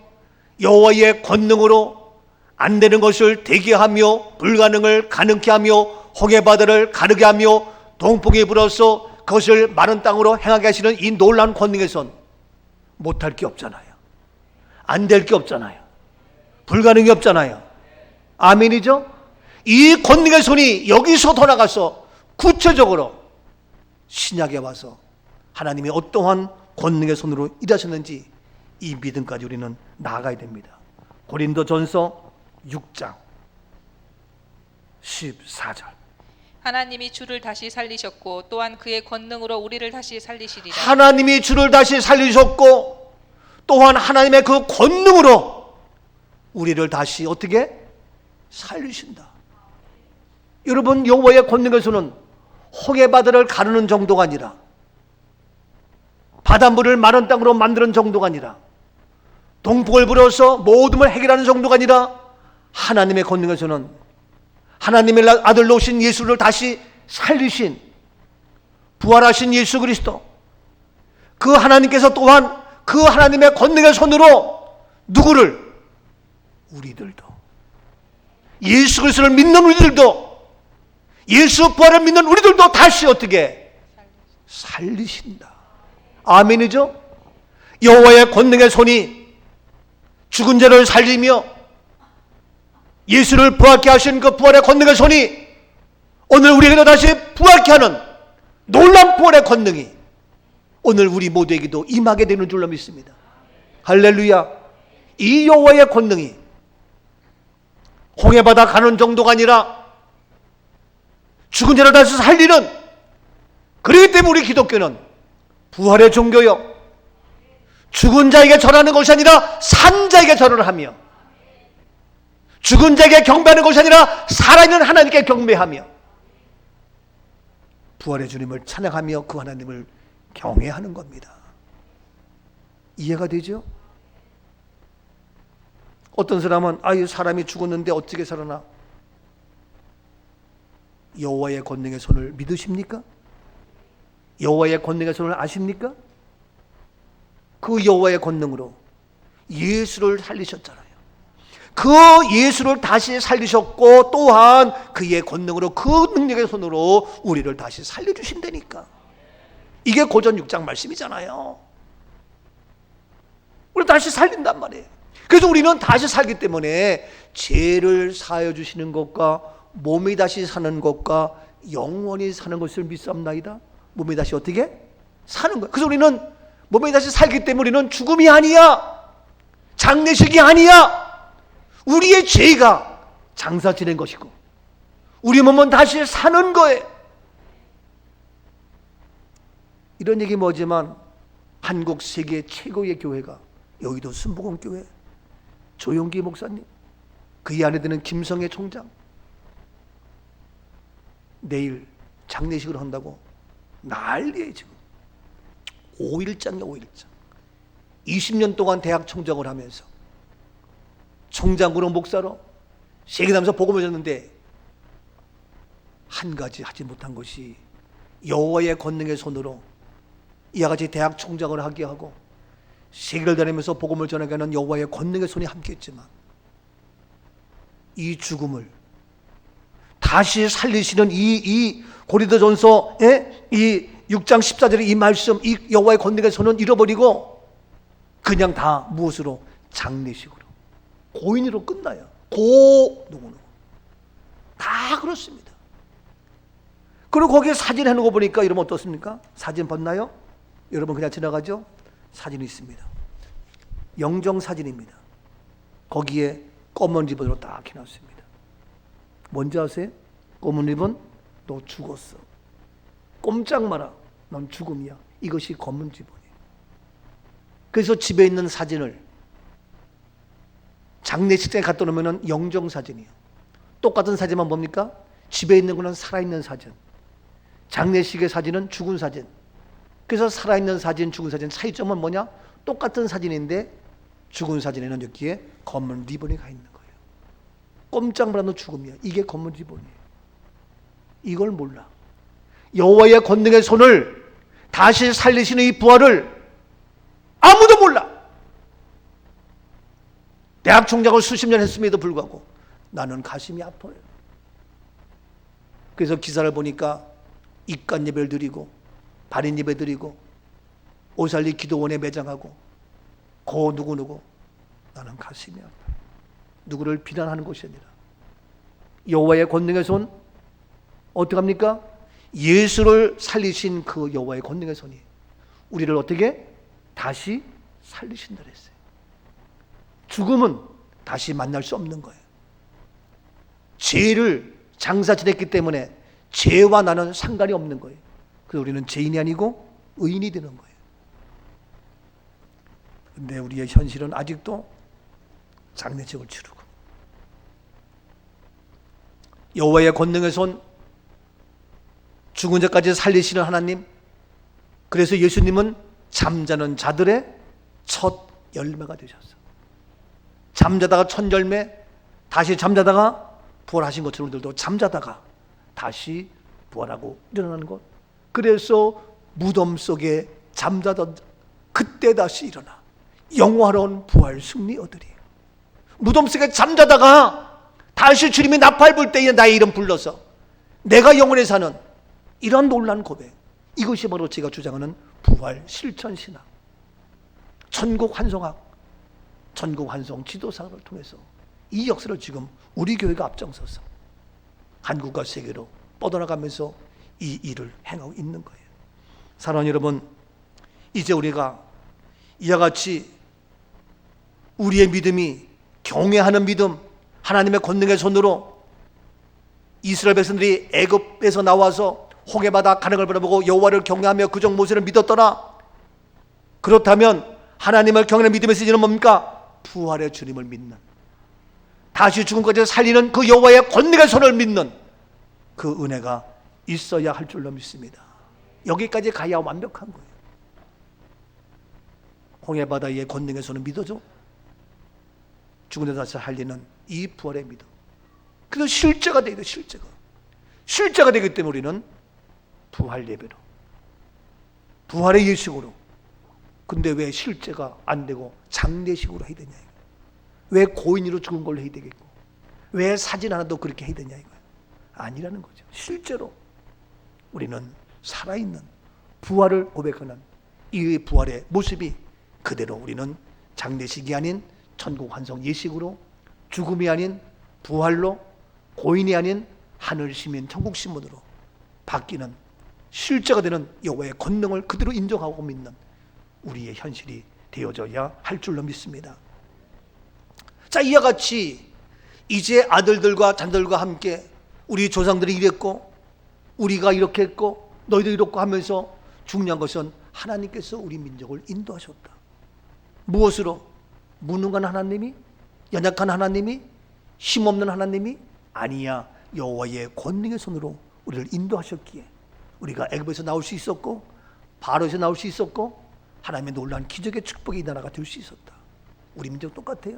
여호와의 권능으로 안 되는 것을 되게 하며 불가능을 가능케 하며 홍해바다를 가르게 하며 동풍이 불어서 그것을 마른 땅으로 행하게 하시는 이 놀라운 권능의 손, 못할 게 없잖아요. 안 될 게 없잖아요. 불가능이 없잖아요. 아멘이죠? 이 권능의 손이 여기서 돌아가서 구체적으로 신약에 와서 하나님이 어떠한 권능의 손으로 일하셨는지 이 믿음까지 우리는 나아가야 됩니다. 고린도전서 6장 14절. 하나님이 주를 다시 살리셨고 또한 그의 권능으로 우리를 다시 살리시리라. 하나님이 주를 다시 살리셨고 또한 하나님의 그 권능으로 우리를 다시 어떻게 살리신다. 여러분, 여호와의 권능의 손은 홍해바다를 가르는 정도가 아니라 바닷물을 마른 땅으로 만드는 정도가 아니라 동풍을 불어서 모든 걸 해결하는 정도가 아니라 하나님의 권능의 손은 하나님의 아들로 오신 예수를 다시 살리신 부활하신 예수 그리스도, 그 하나님께서 또한 그 하나님의 권능의 손으로 누구를? 우리들도, 예수 그리스도를 믿는 우리들도, 예수 부활을 믿는 우리들도 다시 어떻게 살리신다. 아멘이죠? 여호와의 권능의 손이 죽은 자를 살리며 예수를 부활케 하신 그 부활의 권능의 손이 오늘 우리에게도 다시 부활케 하는 놀라운 부활의 권능이 오늘 우리 모두에게도 임하게 되는 줄로 믿습니다. 할렐루야. 이 여호와의 권능이 홍해바다 가는 정도가 아니라 죽은 자를 다시 살리는, 그렇기 때문에 우리 기독교는 부활의 종교요, 죽은 자에게 절하는 것이 아니라 산 자에게 절을 하며, 죽은 자에게 경배하는 것이 아니라 살아있는 하나님께 경배하며, 부활의 주님을 찬양하며 그 하나님을 경외하는 겁니다. 이해가 되죠? 어떤 사람은 아유, 사람이 죽었는데 어떻게 살아나? 여호와의 권능의 손을 믿으십니까? 여호와의 권능의 손을 아십니까? 그 여호와의 권능으로 예수를 살리셨잖아요. 그 예수를 다시 살리셨고 또한 그의 권능으로, 그 능력의 손으로 우리를 다시 살려주신다니까. 이게 고전 6장 말씀이잖아요. 우리 다시 살린단 말이에요. 그래서 우리는 다시 살기 때문에 죄를 사하여 주시는 것과 몸이 다시 사는 것과 영원히 사는 것을 믿사옵나이다. 몸이 다시 어떻게? 사는 거예요. 그래서 우리는 몸이 다시 살기 때문에 우리는 죽음이 아니야, 장례식이 아니야, 우리의 죄가 장사 지낸 것이고 우리 몸은 다시 사는 거예요. 이런 얘기 뭐지만 한국 세계 최고의 교회가 여의도 순복음교회 조용기 목사님, 그의 아내들은 김성애 총장, 내일 장례식을 한다고 난리예요 지금. 5일장이야 5일장. 20년 동안 대학 총장을 하면서 총장으로 목사로 세계다면서 복음을 전했는데 한 가지 하지 못한 것이 여호와의 권능의 손으로 이와 같이 대학 총장을 하게 하고 세계를 다니면서 복음을 전하게 하는 여호와의 권능의 손이 함께했지만 이 죽음을 다시 살리시는 이 고린도전서의 이 6장 14절의 이 말씀, 이 여호와의 권능의 손은 잃어버리고 그냥 다 무엇으로? 장례식으로, 고인으로 끝나요. 누구누구 다 그렇습니다. 그리고 거기에 사진 해놓은 거 보니까 여러분 어떻습니까? 사진 봤나요? 여러분 그냥 지나가죠? 사진이 있습니다. 영정 사진입니다. 거기에 검은 리본으로 딱 해놨습니다. 뭔지 아세요? 검은 리본, 너 죽었어. 꼼짝 마라. 넌 죽음이야. 이것이 검은 리본이에요. 그래서 집에 있는 사진을 장례식장에 갖다 놓으면 영정 사진이에요. 똑같은 사진만 뭡니까? 집에 있는 거는 살아있는 사진, 장례식의 사진은 죽은 사진. 그래서 살아있는 사진, 죽은 사진 차이점은 뭐냐? 똑같은 사진인데 죽은 사진에는 여기에 검은 리본이 가 있는 거예요. 꼼짝 마라 너 죽음이야. 이게 검은 리본이에요. 이걸 몰라. 여호와의 권능의 손을 다시 살리시는 이 부활을 아무도 몰라. 대학 총장을 수십 년 했음에도 불구하고 나는 가슴이 아파요. 그래서 기사를 보니까 입간 예배를 드리고 발인 예배 드리고 오살리 기도원에 매장하고 고 누구누구, 나는 가슴이 아파요. 누구를 비난하는 것이 아니라 여호와의 권능의 손 어떻게 합니까? 예수를 살리신 그 여호와의 권능의 손이 우리를 어떻게 다시 살리신다 그랬어요. 죽음은 다시 만날 수 없는 거예요. 죄를 장사 지냈기 때문에 죄와 나는 상관이 없는 거예요. 그래서 우리는 죄인이 아니고 의인이 되는 거예요. 근데 우리의 현실은 아직도 장례식을 치르고 여호와의 권능의 손, 죽은 자까지 살리시는 하나님. 그래서 예수님은 잠자는 자들의 첫 열매가 되셨어. 잠자다가 첫 열매, 다시 잠자다가 부활하신 것처럼 우리들도 잠자다가 다시 부활하고 일어나는 것. 그래서 무덤 속에 잠자던 그때 다시 일어나 영화로운 부활 승리 얻으리. 무덤 속에 잠자다가 다시 주님이 나팔 불 때에 나의 이름 불러서 내가 영원히 사는 이런 놀라운 고백. 이것이 바로 제가 주장하는 부활 실천 신학, 천국 환송학, 천국 환송 지도사를 통해서 이 역사를 지금 우리 교회가 앞장서서 한국과 세계로 뻗어나가면서 이 일을 행하고 있는 거예요. 사랑하는 여러분, 이제 우리가 이와 같이 우리의 믿음이 경외하는 믿음, 하나님의 권능의 손으로 이스라엘 백성들이 애굽에서 나와서 홍해바다 가는 걸 바라보고 여호와를 경외하며 그종 모세를 믿었더라. 그렇다면 하나님을 경외하는 믿음의 시즌은 뭡니까? 부활의 주님을 믿는, 다시 죽은 것을 살리는 그 여호와의 권능의 손을 믿는 그 은혜가 있어야 할 줄로 믿습니다. 여기까지 가야 완벽한 거예요. 홍해바다의 권능의 손을 믿어줘. 죽은 데 다시 살리는 이 부활의 믿음. 그래서 실제가 되게 돼. 실제가 되기 때문에 우리는 부활 예배로, 부활의 예식으로. 근데 왜 실제가 안 되고 장례식으로 해야 되냐? 왜 고인으로 죽은 걸로 해야 되겠고, 왜 사진 하나도 그렇게 해야 되냐 이거예요. 아니라는 거죠. 실제로 우리는 살아있는 부활을 고백하는 이 부활의 모습이 그대로 우리는 장례식이 아닌 천국 환송 예식으로, 죽음이 아닌 부활로, 고인이 아닌 하늘 시민 천국 신분으로 바뀌는 실제가 되는 여호와의 권능을 그대로 인정하고 믿는 우리의 현실이 되어져야 할 줄로 믿습니다. 자, 이와 같이 이제 아들들과 자녀들과 함께 우리 조상들이 이랬고 우리가 이렇게 했고 너희도 이렇고 하면서 중요한 것은 하나님께서 우리 민족을 인도하셨다. 무엇으로? 무능한 하나님이? 연약한 하나님이? 힘없는 하나님이? 아니야. 여호와의 권능의 손으로 우리를 인도하셨기에 우리가 애굽에서 나올 수 있었고 바로에서 나올 수 있었고 하나님의 놀라운 기적의 축복의 이 나라가 될 수 있었다. 우리 민족 똑같아요.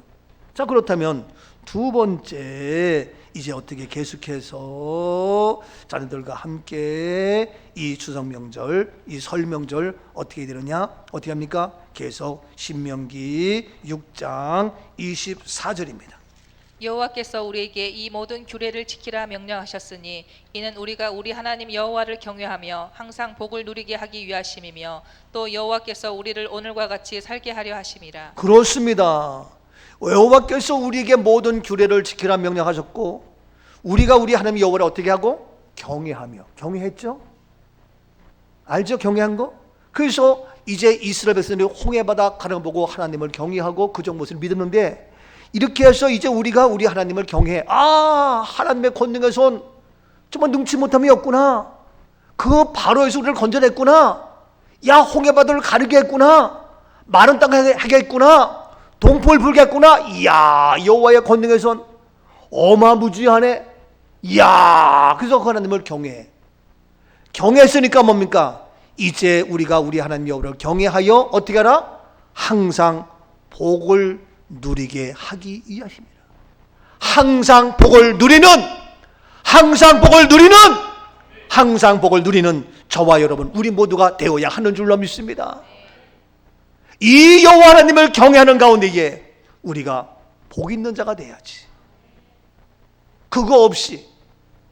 자, 그렇다면 두 번째, 이제 어떻게 계속해서 자녀들과 함께 이 추석 명절, 이 설 명절 어떻게 되느냐? 어떻게 합니까? 계속 신명기 6장 24절입니다. 여호와께서 우리에게 이 모든 규례를 지키라 명령하셨으니 이는 우리가 우리 하나님 여호와를 경외하며 항상 복을 누리게 하기 위하심이며 또 여호와께서 우리를 오늘과 같이 살게 하려 하심이라. 그렇습니다. 여호와께서 우리에게 모든 규례를 지키라 명령하셨고 우리가 우리 하나님 여호와를 어떻게 하고? 경외하며. 경외했죠? 알죠? 경외한 거? 그래서 이제 이스라엘 백성들이 홍해바다 가려보고 하나님을 경외하고 그 정못을 믿었는데 이렇게 해서 이제 우리가 우리 하나님을 경외해. 아, 하나님의 권능의 손 정말 능치 못함이 없구나. 그 바로에서 우리를 건져냈구나. 야, 홍해바다를 가르게 했구나. 마른 땅 하게 했구나. 동포를 불게 했구나. 이야, 여호와의 권능의 손 어마무지하네. 이야, 그래서 그 하나님을 경외해. 경외했으니까 뭡니까? 이제 우리가 우리 하나님 여호와를 경외하여 어떻게 하라? 항상 복을 누리게 하기 위하십니다. 항상 복을 누리는, 항상 복을 누리는 저와 여러분, 우리 모두가 되어야 하는 줄로 믿습니다. 이 여호와 하나님을 경외하는 가운데에 우리가 복 있는 자가 돼야지. 그거 없이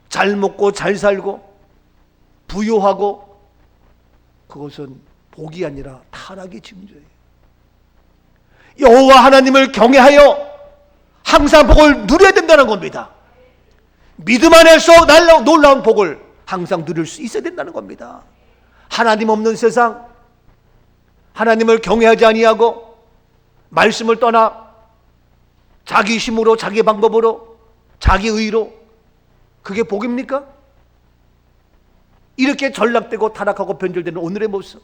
잘 먹고 잘 살고 부유하고 그것은 복이 아니라 타락의 징조예요. 여호와 하나님을 경외하여 항상 복을 누려야 된다는 겁니다. 믿음 안에서 놀라운 복을 항상 누릴 수 있어야 된다는 겁니다. 하나님 없는 세상, 하나님을 경외하지 아니하고 말씀을 떠나 자기 힘으로, 자기 방법으로, 자기 의로, 그게 복입니까? 이렇게 전락되고 타락하고 변절되는 오늘의 모습,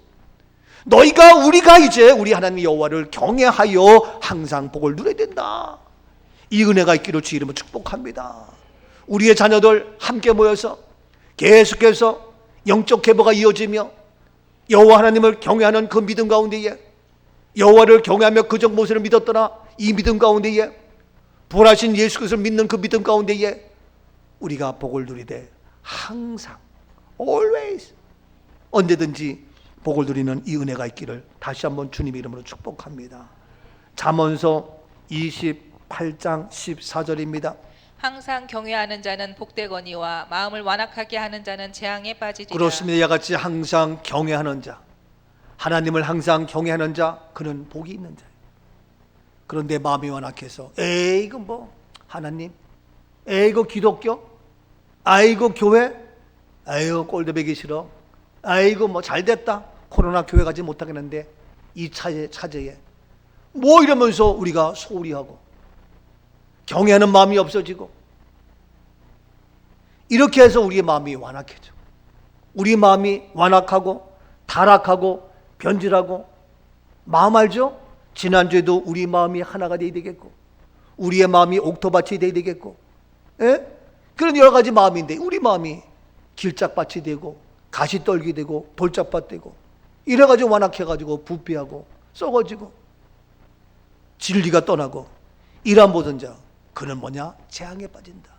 우리가 이제 우리 하나님 여호와를 경외하여 항상 복을 누려야 된다. 이 은혜가 있기를 주 이름으로 축복합니다. 우리의 자녀들 함께 모여서 계속해서 영적 계보가 이어지며 여호와 하나님을 경외하는 그 믿음 가운데에, 여호와를 경외하며 그 적 모세를 믿었더나 이 믿음 가운데에, 부활하신 예수 그리스도를 믿는 그 믿음 가운데에 우리가 복을 누리되 항상, always, 언제든지 복을 누리는 이 은혜가 있기를 다시 한번 주님의 이름으로 축복합니다. 잠언서 28장 14절입니다. 항상 경외하는 자는 복되거니와 마음을 완악하게 하는 자는 재앙에 빠지리라. 그렇습니다. 이와 같이 항상 경외하는 자, 하나님을 항상 경외하는 자, 그는 복이 있는 자예요. 그런데 마음이 완악해서 에이그 뭐 하나님, 에이그 기독교, 아이고 교회, 아이고 꼴대배기 싫어, 아이고 뭐 잘됐다, 코로나 교회 가지 못하겠는데 이 차제에 뭐 이러면서 우리가 소홀히 하고 경외하는 마음이 없어지고, 이렇게 해서 우리의 마음이 완악해져. 우리 마음이 완악하고 타락하고 변질하고, 마음 알죠? 지난주에도 우리 마음이 하나가 돼야 되겠고 우리의 마음이 옥토밭이 돼야 되겠고, 예? 그런 여러 가지 마음인데 우리 마음이 길짝밭이 되고 가시떨기 되고 돌짝밭 되고 이래가지고 완악해가지고 부패하고 썩어지고 진리가 떠나고, 이러한 모든 자 그는 뭐냐? 재앙에 빠진다.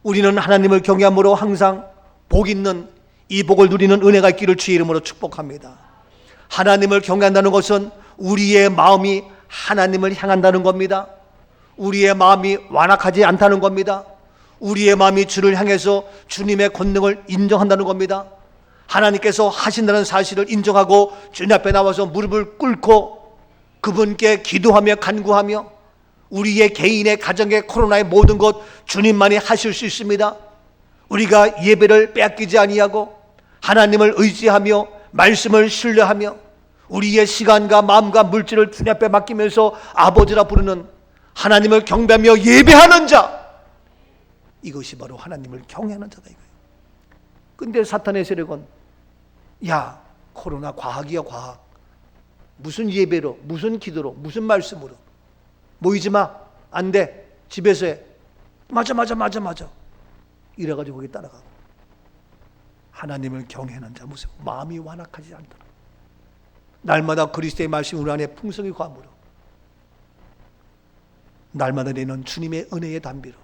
우리는 하나님을 경외함으로 항상 복 있는 이 복을 누리는 은혜가 있기를 주의 이름으로 축복합니다. 하나님을 경외한다는 것은 우리의 마음이 하나님을 향한다는 겁니다. 우리의 마음이 완악하지 않다는 겁니다. 우리의 마음이 주를 향해서 주님의 권능을 인정한다는 겁니다. 하나님께서 하신다는 사실을 인정하고 주님 앞에 나와서 무릎을 꿇고 그분께 기도하며 간구하며, 우리의 개인의 가정의 코로나의 모든 것 주님만이 하실 수 있습니다. 우리가 예배를 빼앗기지 아니하고 하나님을 의지하며 말씀을 신뢰하며 우리의 시간과 마음과 물질을 주님 앞에 맡기면서 아버지라 부르는, 하나님을 경배하며 예배하는 자, 이것이 바로 하나님을 경외하는 자다 이거예요. 근데 사탄의 세력은 야, 코로나 과학이야 과학, 무슨 예배로, 무슨 기도로, 무슨 말씀으로, 모이지 마, 안 돼, 집에서 해, 맞아 이래가지고 거기 따라가고, 하나님을 경외하는 자, 무슨 마음이 완악하지 않도록 날마다 그리스도의 말씀이 우리 안에 풍성히 거함으로 날마다 내는 주님의 은혜의 담비로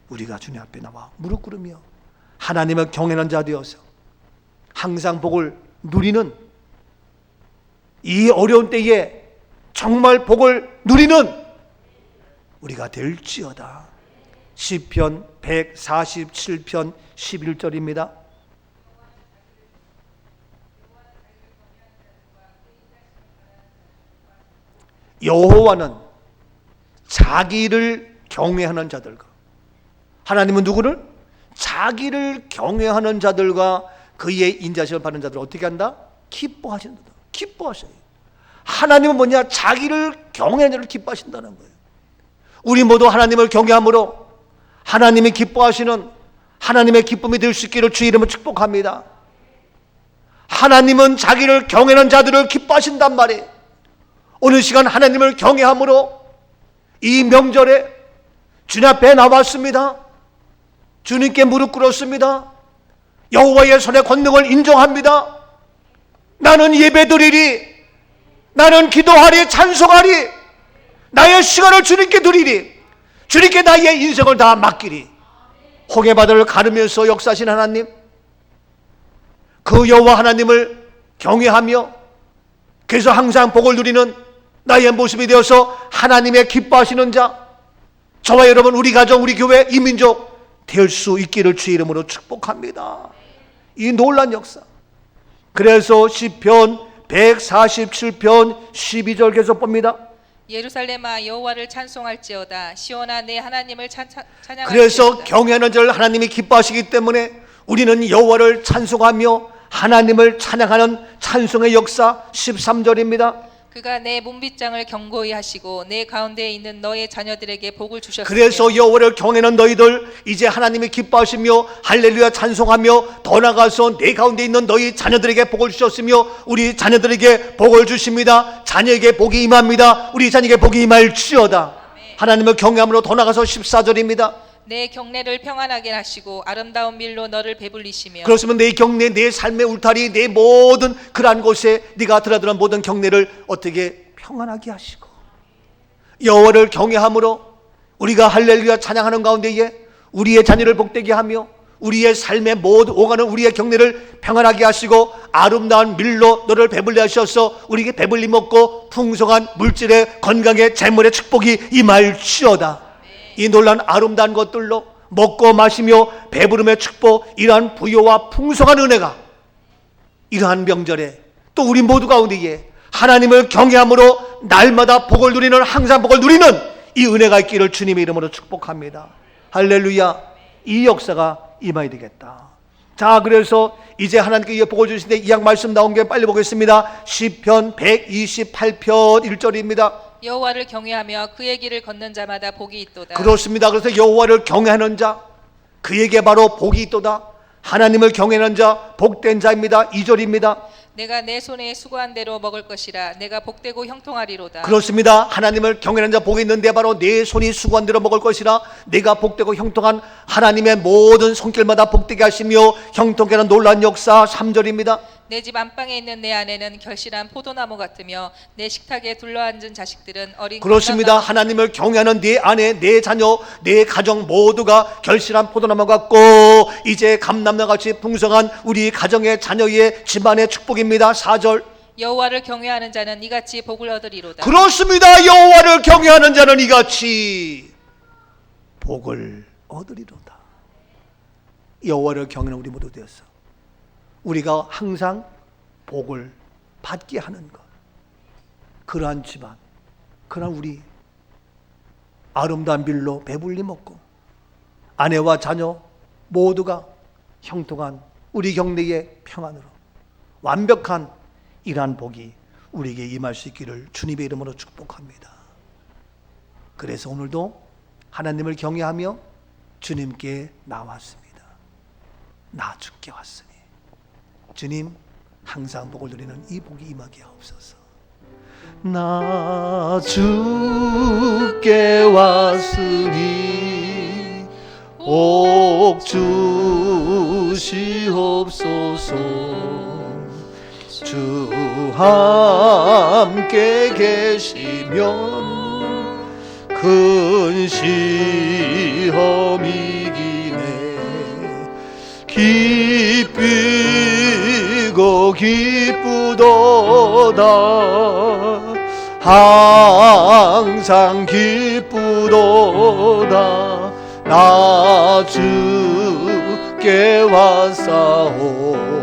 우리가 주님 앞에 나와 무릎 꿇으며 하나님을 경외하는 자 되어서 항상 복을 누리는, 이 어려운 때에 정말 복을 누리는 우리가 될지어다. 시편 147편 11절입니다. 여호와는 자기를 경외하는 자들과, 하나님은 누구를? 자기를 경외하는 자들과 그의 인자심을 받는 자들을 어떻게 한다? 기뻐하신다. 기뻐하셔요. 하나님은 뭐냐? 자기를 경외하는 자를 기뻐하신다는 거예요. 우리 모두 하나님을 경외함으로 하나님이 기뻐하시는 하나님의 기쁨이 될 수 있기를 주의 이름으로 축복합니다. 하나님은 자기를 경외하는 자들을 기뻐하신단 말이에요. 오늘 시간 하나님을 경외함으로 이 명절에 주님 앞에 나왔습니다. 주님께 무릎 꿇었습니다. 여호와의 손의 권능을 인정합니다. 나는 예배드리리, 나는 기도하리, 찬송하리, 나의 시간을 주님께 드리리, 주님께 나의 인생을 다 맡기리. 홍해바다를 가르면서 역사하신 하나님, 그 여호와 하나님을 경외하며 그래서 항상 복을 누리는 나의 모습이 되어서 하나님의 기뻐하시는 자, 저와 여러분, 우리 가정, 우리 교회, 이 민족 될 수 있기를 주의 이름으로 축복합니다. 이 놀란 역사. 그래서 시편 147편 12절 계속 봅니다. 예루살렘아 여호와를 찬송할지어다. 시온아 내 하나님을 찬양할지어다. 그래서 경외하는 자를 하나님이 기뻐하시기 때문에 우리는 여호와를 찬송하며 하나님을 찬양하는 찬송의 역사. 13절입니다. 그가 내 문빗장을 견고히 하시고 내 가운데에 있는 너의 자녀들에게 복을 주셨으며. 그래서 여호와를 경외하는 너희들, 이제 하나님이 기뻐하시며 할렐루야 찬송하며 더 나아가서 내 가운데 있는 너희 자녀들에게 복을 주셨으며 우리 자녀들에게 복을 주십니다. 자녀에게 복이 임합니다. 우리 자녀에게 복이 임할지어다. 하나님을 경외함으로 더 나아가서 14절입니다. 내 경내를 평안하게 하시고 아름다운 밀로 너를 배불리시며. 그렇으면 내 경내, 내 삶의 울타리, 내 모든 그러한 곳에 네가 드러드는 모든 경내를 어떻게 평안하게 하시고, 여호와를 경외함으로 우리가 할렐루야 찬양하는 가운데에 우리의 자녀를 복되게 하며 우리의 삶의 모든 오가는 우리의 경내를 평안하게 하시고 아름다운 밀로 너를 배불리 하셔서 우리에게 배불리 먹고 풍성한 물질의 건강의 재물의 축복이 임할지어다. 이 놀란 아름다운 것들로 먹고 마시며 배부름의 축복, 이러한 부요와 풍성한 은혜가 이러한 명절에 또 우리 모두 가운데에 하나님을 경외함으로 날마다 복을 누리는, 항상 복을 누리는 이 은혜가 있기를 주님의 이름으로 축복합니다. 할렐루야. 이 역사가 임해야 되겠다. 자, 그래서 이제 하나님께 이 복을 주시는데 이 양 말씀 나온 게 빨리 보겠습니다. 시편 128편 1절입니다. 여호와를 경외하며 그의 길을 걷는 자마다 복이 있도다. 그렇습니다. 그래서 여호와를 경외하는 자, 그에게 바로 복이 있도다. 하나님을 경외하는 자 복된 자입니다. 2절입니다. 내가 내 손에 수고한 대로 먹을 것이라. 내가 복되고 형통하리로다. 그렇습니다. 하나님을 경외하는 자 복이 있는데 바로 내 손이 수고한 대로 먹을 것이라. 내가 복되고 형통한 하나님의 모든 손길마다 복되게 하시며 형통케 하는 놀라운 역사. 3절입니다. 내 집 안방에 있는 내 아내는 결실한 포도나무 같으며 내 식탁에 둘러앉은 자식들은 어린 그렇습니다. 감람나무. 하나님을 경외하는 네 아내, 내 자녀, 내 가정 모두가 결실한 포도나무 같고 이제 감람나무같이 풍성한 우리 가정의 자녀의 집안의 축복입니다. 4절. 여호와를 경외하는 자는 이같이 복을 얻으리로다. 그렇습니다. 여호와를 경외하는 자는 이같이 복을 얻으리로다. 여호와를 경외하는 우리 모두 되었어. 우리가 항상 복을 받게 하는 것, 그러한 집안, 그러한 우리 아름다운 밀로 배불리 먹고 아내와 자녀 모두가 형통한 우리 경내의 평안으로 완벽한 이러한 복이 우리에게 임할 수 있기를 주님의 이름으로 축복합니다. 그래서 오늘도 하나님을 경외하며 주님께 나왔습니다. 나 죽게 왔으니 주님, 항상 복을 누리는 이 복이 임하게 하옵소서. 나 주께 왔으니 복 주시옵소서. 주 함께 계시면 큰 시험 이기네. 기쁘고 기쁘도다. 항상 기쁘도다. 나 주께 왔사오니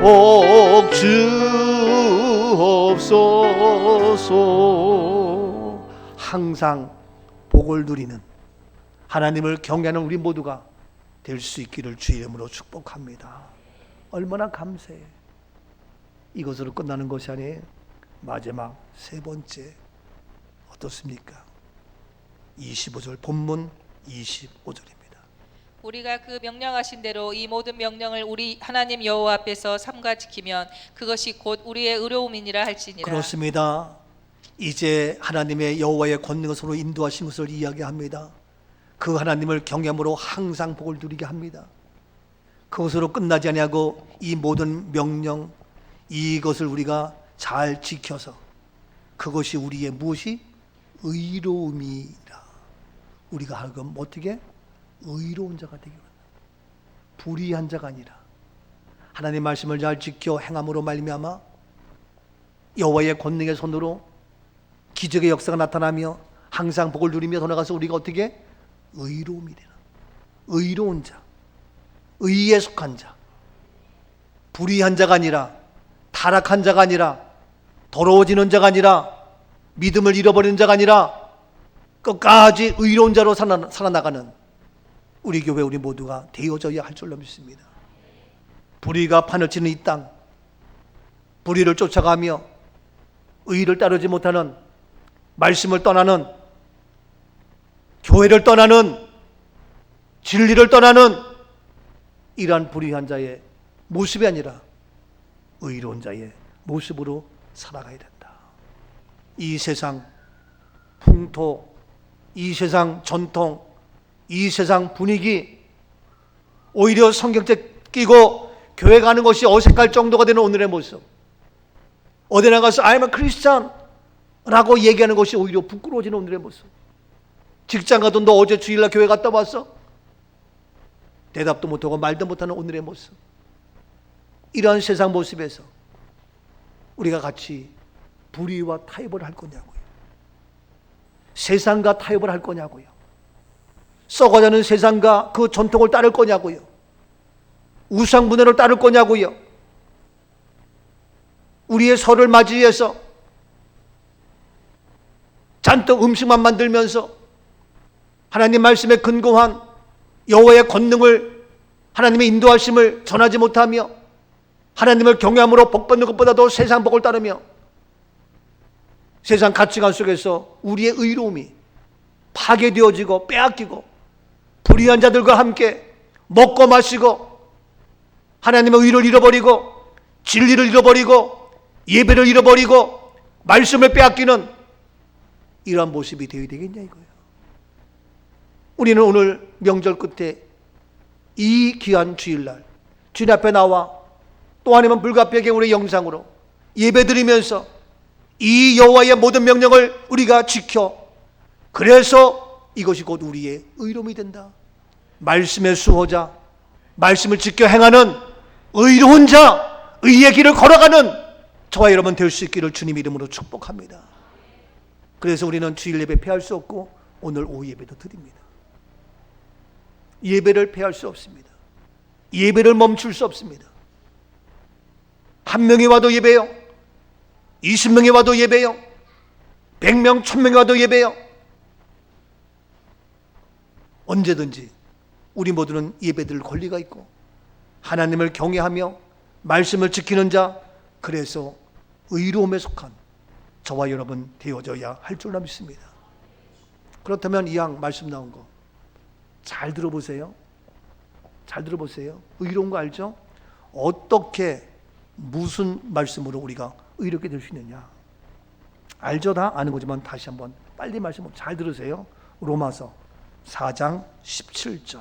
복 주옵소서. 항상 복을 누리는 하나님을 경외하는 우리 모두가 될 수 있기를 주의 이름으로 축복합니다. 얼마나 감사해. 이것으로 끝나는 것이 아니에요. 마지막 세 번째 어떻습니까? 25절 본문 25절입니다. 우리가 그 명령하신 대로 이 모든 명령을 우리 하나님 여호와 앞에서 삼가 지키면 그것이 곧 우리의 의로움이니라 할지니라. 그렇습니다. 이제 하나님의 여호와의 권능을 서로 인도하신 것을 이야기합니다. 그 하나님을 경외함으로 항상 복을 누리게 합니다. 그것으로 끝나지 아니하고 이 모든 명령 이것을 우리가 잘 지켜서 그것이 우리의 무엇이? 의로움이라. 우리가 하여금 어떻게? 의로운 자가 되게 합니다. 불의한 자가 아니라 하나님의 말씀을 잘 지켜 행함으로 말미암아 여호와의 권능의 손으로 기적의 역사가 나타나며 항상 복을 누리며 더 나아가서 우리가 어떻게? 의로움이 되는, 의로운 자, 의에 속한 자, 불의한 자가 아니라, 타락한 자가 아니라, 더러워지는 자가 아니라, 믿음을 잃어버리는 자가 아니라 끝까지 의로운 자로 살아나가는 우리 교회 우리 모두가 되어져야 할 줄로 믿습니다. 불의가 판을 치는 이 땅, 불의를 쫓아가며 의를 따르지 못하는, 말씀을 떠나는, 교회를 떠나는, 진리를 떠나는 이러한 불의한 자의 모습이 아니라 의로운 자의 모습으로 살아가야 된다. 이 세상 풍토, 이 세상 전통, 이 세상 분위기, 오히려 성경책 끼고 교회 가는 것이 어색할 정도가 되는 오늘의 모습. 어디 나가서 I'm a Christian 라고 얘기하는 것이 오히려 부끄러워지는 오늘의 모습. 직장 가도 너 어제 주일날 교회 갔다 왔어? 대답도 못하고 말도 못하는 오늘의 모습. 이러한 세상 모습에서 우리가 같이 불의와 타협을 할 거냐고요. 세상과 타협을 할 거냐고요. 썩어가는 세상과 그 전통을 따를 거냐고요. 우상분해를 따를 거냐고요. 우리의 설을 맞이해서 잔뜩 음식만 만들면서 하나님 말씀에 근거한 여호와의 권능을, 하나님의 인도하심을 전하지 못하며 하나님을 경외함으로 복 받는 것보다도 세상 복을 따르며 세상 가치관 속에서 우리의 의로움이 파괴되어지고 빼앗기고 불의한 자들과 함께 먹고 마시고 하나님의 의를 잃어버리고 진리를 잃어버리고 예배를 잃어버리고 말씀을 빼앗기는 이러한 모습이 되어야 되겠냐 이거예요. 우리는 오늘 명절 끝에 이 귀한 주일날 주님 앞에 나와 또 아니면 불가피하게 우리 영상으로 예배드리면서 이 여호와의 모든 명령을 우리가 지켜 그래서 이것이 곧 우리의 의로움이 된다. 말씀의 수호자, 말씀을 지켜 행하는 의로운 자, 의의 길을 걸어가는 저와 여러분 될 수 있기를 주님 이름으로 축복합니다. 그래서 우리는 주일 예배 피할 수 없고 오늘 오후 예배도 드립니다. 예배를 피할 수 없습니다. 예배를 멈출 수 없습니다. 한 명이 와도 예배요, 20명이 와도 예배요, 100명, 1000명이 와도 예배요. 언제든지 우리 모두는 예배드릴 권리가 있고 하나님을 경외하며 말씀을 지키는 자, 그래서 의로움에 속한 저와 여러분 되어져야 할 줄로 믿습니다. 그렇다면 이 양 말씀 나온 거 잘 들어보세요. 잘 들어보세요. 의로운 거 알죠? 어떻게 무슨 말씀으로 우리가 의롭게 될 수 있느냐 알죠? 다 아는 거지만 다시 한번 빨리 말씀 잘 들으세요. 로마서 4장 17절.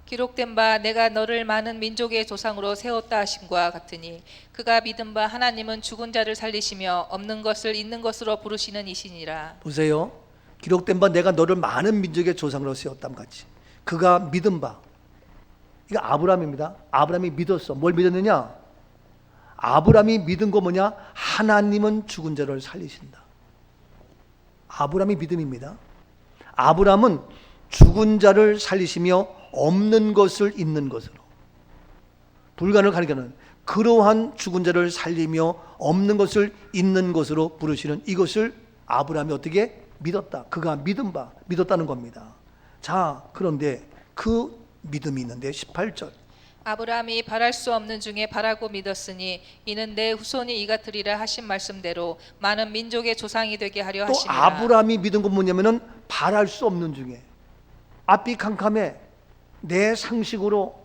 기록된 바 내가 너를 많은 민족의 조상으로 세웠다 하심과 같으니 그가 믿은 바 하나님은 죽은 자를 살리시며 없는 것을 있는 것으로 부르시는 이시니라. 보세요. 기록된 바 내가 너를 많은 민족의 조상으로 세웠담 같이. 그가 믿은 바. 이거 아브라함입니다. 아브라함이 믿었어. 뭘 믿었느냐? 아브라함이 믿은 거 뭐냐? 하나님은 죽은 자를 살리신다. 아브라함이 믿음입니다. 아브라함은 죽은 자를 살리시며 없는 것을 있는 것으로, 불가능을 가리키는 그러한 죽은 자를 살리며 없는 것을 있는 것으로 부르시는 이것을 아브라함이 어떻게 믿었다. 그가 믿은 바, 믿었다는 겁니다. 자, 그런데 그 믿음이 있는데 18절. 아브라함이 바랄 수 없는 중에 바라고 믿었으니 이는 내 후손이 이같으리라 하신 말씀대로 많은 민족의 조상이 되게 하려 또 하심이라. 아브라함이 믿은 건 뭐냐면은 바랄 수 없는 중에, 앞이 캄캄해, 내 상식으로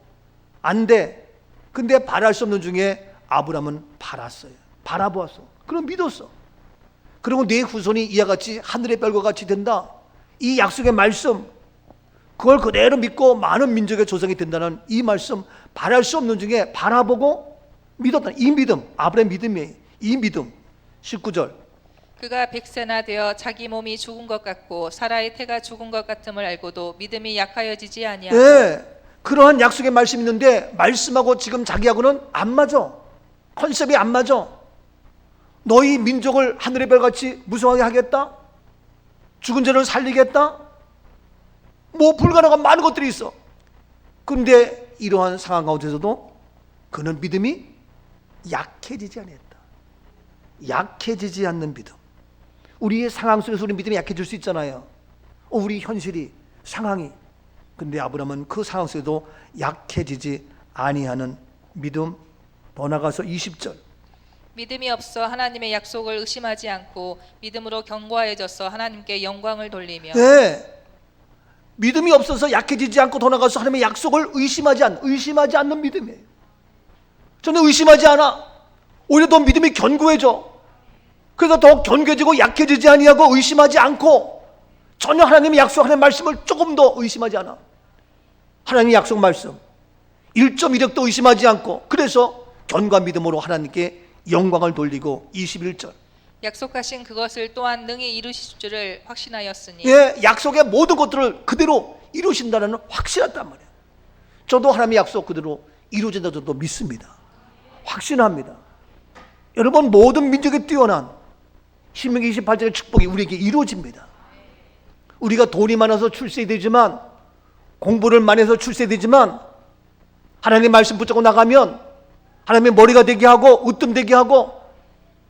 안 돼. 근데 바랄 수 없는 중에 아브라함은 바랐어요. 바라보았어. 그럼 믿었어. 그리고 내 후손이 이와 같이 하늘의 별과 같이 된다. 이 약속의 말씀, 그걸 그대로 믿고 많은 민족의 조상이 된다는 이 말씀, 바랄 수 없는 중에 바라보고 믿었다. 이 믿음, 아브라함의 믿음이에요. 이 믿음. 19절. 그가 백세나 되어 자기 몸이 죽은 것 같고 사라의 태가 죽은 것 같음을 알고도 믿음이 약하여지지 아니하고. 네, 그러한 약속의 말씀이 있는데 말씀하고 지금 자기하고는 안 맞아. 컨셉이 안 맞아. 너희 민족을 하늘의 별같이 무성하게 하겠다? 죽은 자를 살리겠다? 뭐 불가능한 많은 것들이 있어. 그런데 이러한 상황 가운데서도 그는 믿음이 약해지지 않았다. 약해지지 않는 믿음. 우리의 상황 속에서 우리 믿음이 약해질 수 있잖아요. 우리 현실이, 상황이. 근데 아브라함은 그 상황 속에도 약해지지 아니하는 믿음. 더 나가서 20절. 믿음이 없어 하나님의 약속을 의심하지 않고 믿음으로 견고해져서 하나님께 영광을 돌리며. 네. 믿음이 없어서 약해지지 않고 더 나가서 하나님의 약속을 의심하지 않는 믿음이에요. 저는 의심하지 않아. 오히려 더 믿음이 견고해져. 그래서 더 견고해지고 약해지지 아니하고 의심하지 않고 전혀 하나님의 약속하는 말씀을 조금 더 의심하지 않아. 하나님의 약속 말씀 1.1획도 의심하지 않고, 그래서 견고한 믿음으로 하나님께 영광을 돌리고. 21절. 약속하신 그것을 또한 능히 이루실 줄을 확신하였으니. 예, 약속의 모든 것들을 그대로 이루신다는 확신했단 말이에요. 저도 하나님의 약속 그대로 이루어진다 저도 믿습니다. 확신합니다. 여러분, 모든 민족에 뛰어난 신명기 28장의 축복이 우리에게 이루어집니다. 우리가 돈이 많아서 출세되지만, 공부를 많이 해서 출세되지만, 하나님의 말씀 붙잡고 나가면 하나님의 머리가 되게 하고 으뜸되게 하고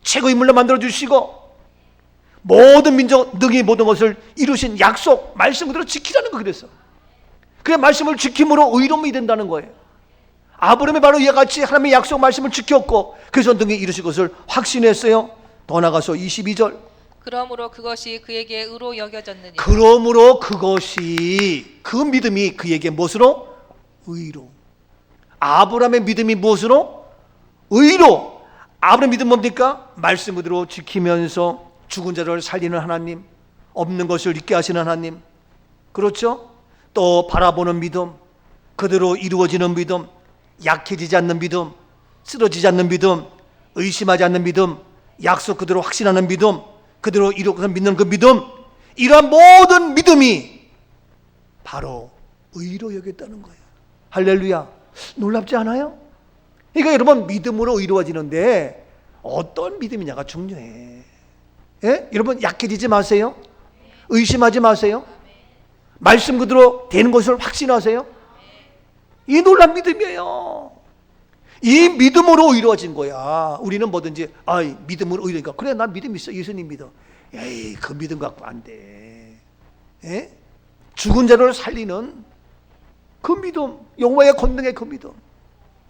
최고 인물로 만들어 주시고 모든 민족 능히 모든 것을 이루신 약속 말씀 그대로 지키라는 거. 그래서 그 말씀을 지킴으로 의로움이 된다는 거예요. 아브라함이 바로 이와 같이 하나님의 약속 말씀을 지켰고 그래서 능히 이루실 것을 확신했어요. 더 나가서 22절. 그러므로 그것이 그에게 의로 여겨졌느니라. 그러므로 그것이, 그 믿음이 그에게 무엇으로? 의로. 아브라함의 믿음이 무엇으로? 의로. 아브라함의 믿음 뭡니까? 말씀 그대로 지키면서 죽은 자를 살리는 하나님, 없는 것을 있게 하시는 하나님, 그렇죠? 또 바라보는 믿음, 그대로 이루어지는 믿음, 약해지지 않는 믿음, 쓰러지지 않는 믿음, 의심하지 않는 믿음, 약속 그대로 확신하는 믿음, 그대로 이루어서 믿는 그 믿음, 이러한 모든 믿음이 바로 의로 여겼다는 거예요. 할렐루야. 놀랍지 않아요? 그러니까 여러분, 믿음으로 의로워지는데 어떤 믿음이냐가 중요해. 예? 여러분, 약해지지 마세요. 의심하지 마세요. 말씀 그대로 되는 것을 확신하세요. 이 놀란 믿음이에요. 이 믿음으로 의로워진 거야. 우리는 뭐든지 믿음으로 의로니까 그래, 난 믿음 있어, 예수님 믿어. 에이, 그 믿음 갖고 안 돼. 예? 죽은 자를 살리는 그 믿음, 여호와의 권능의 그 믿음.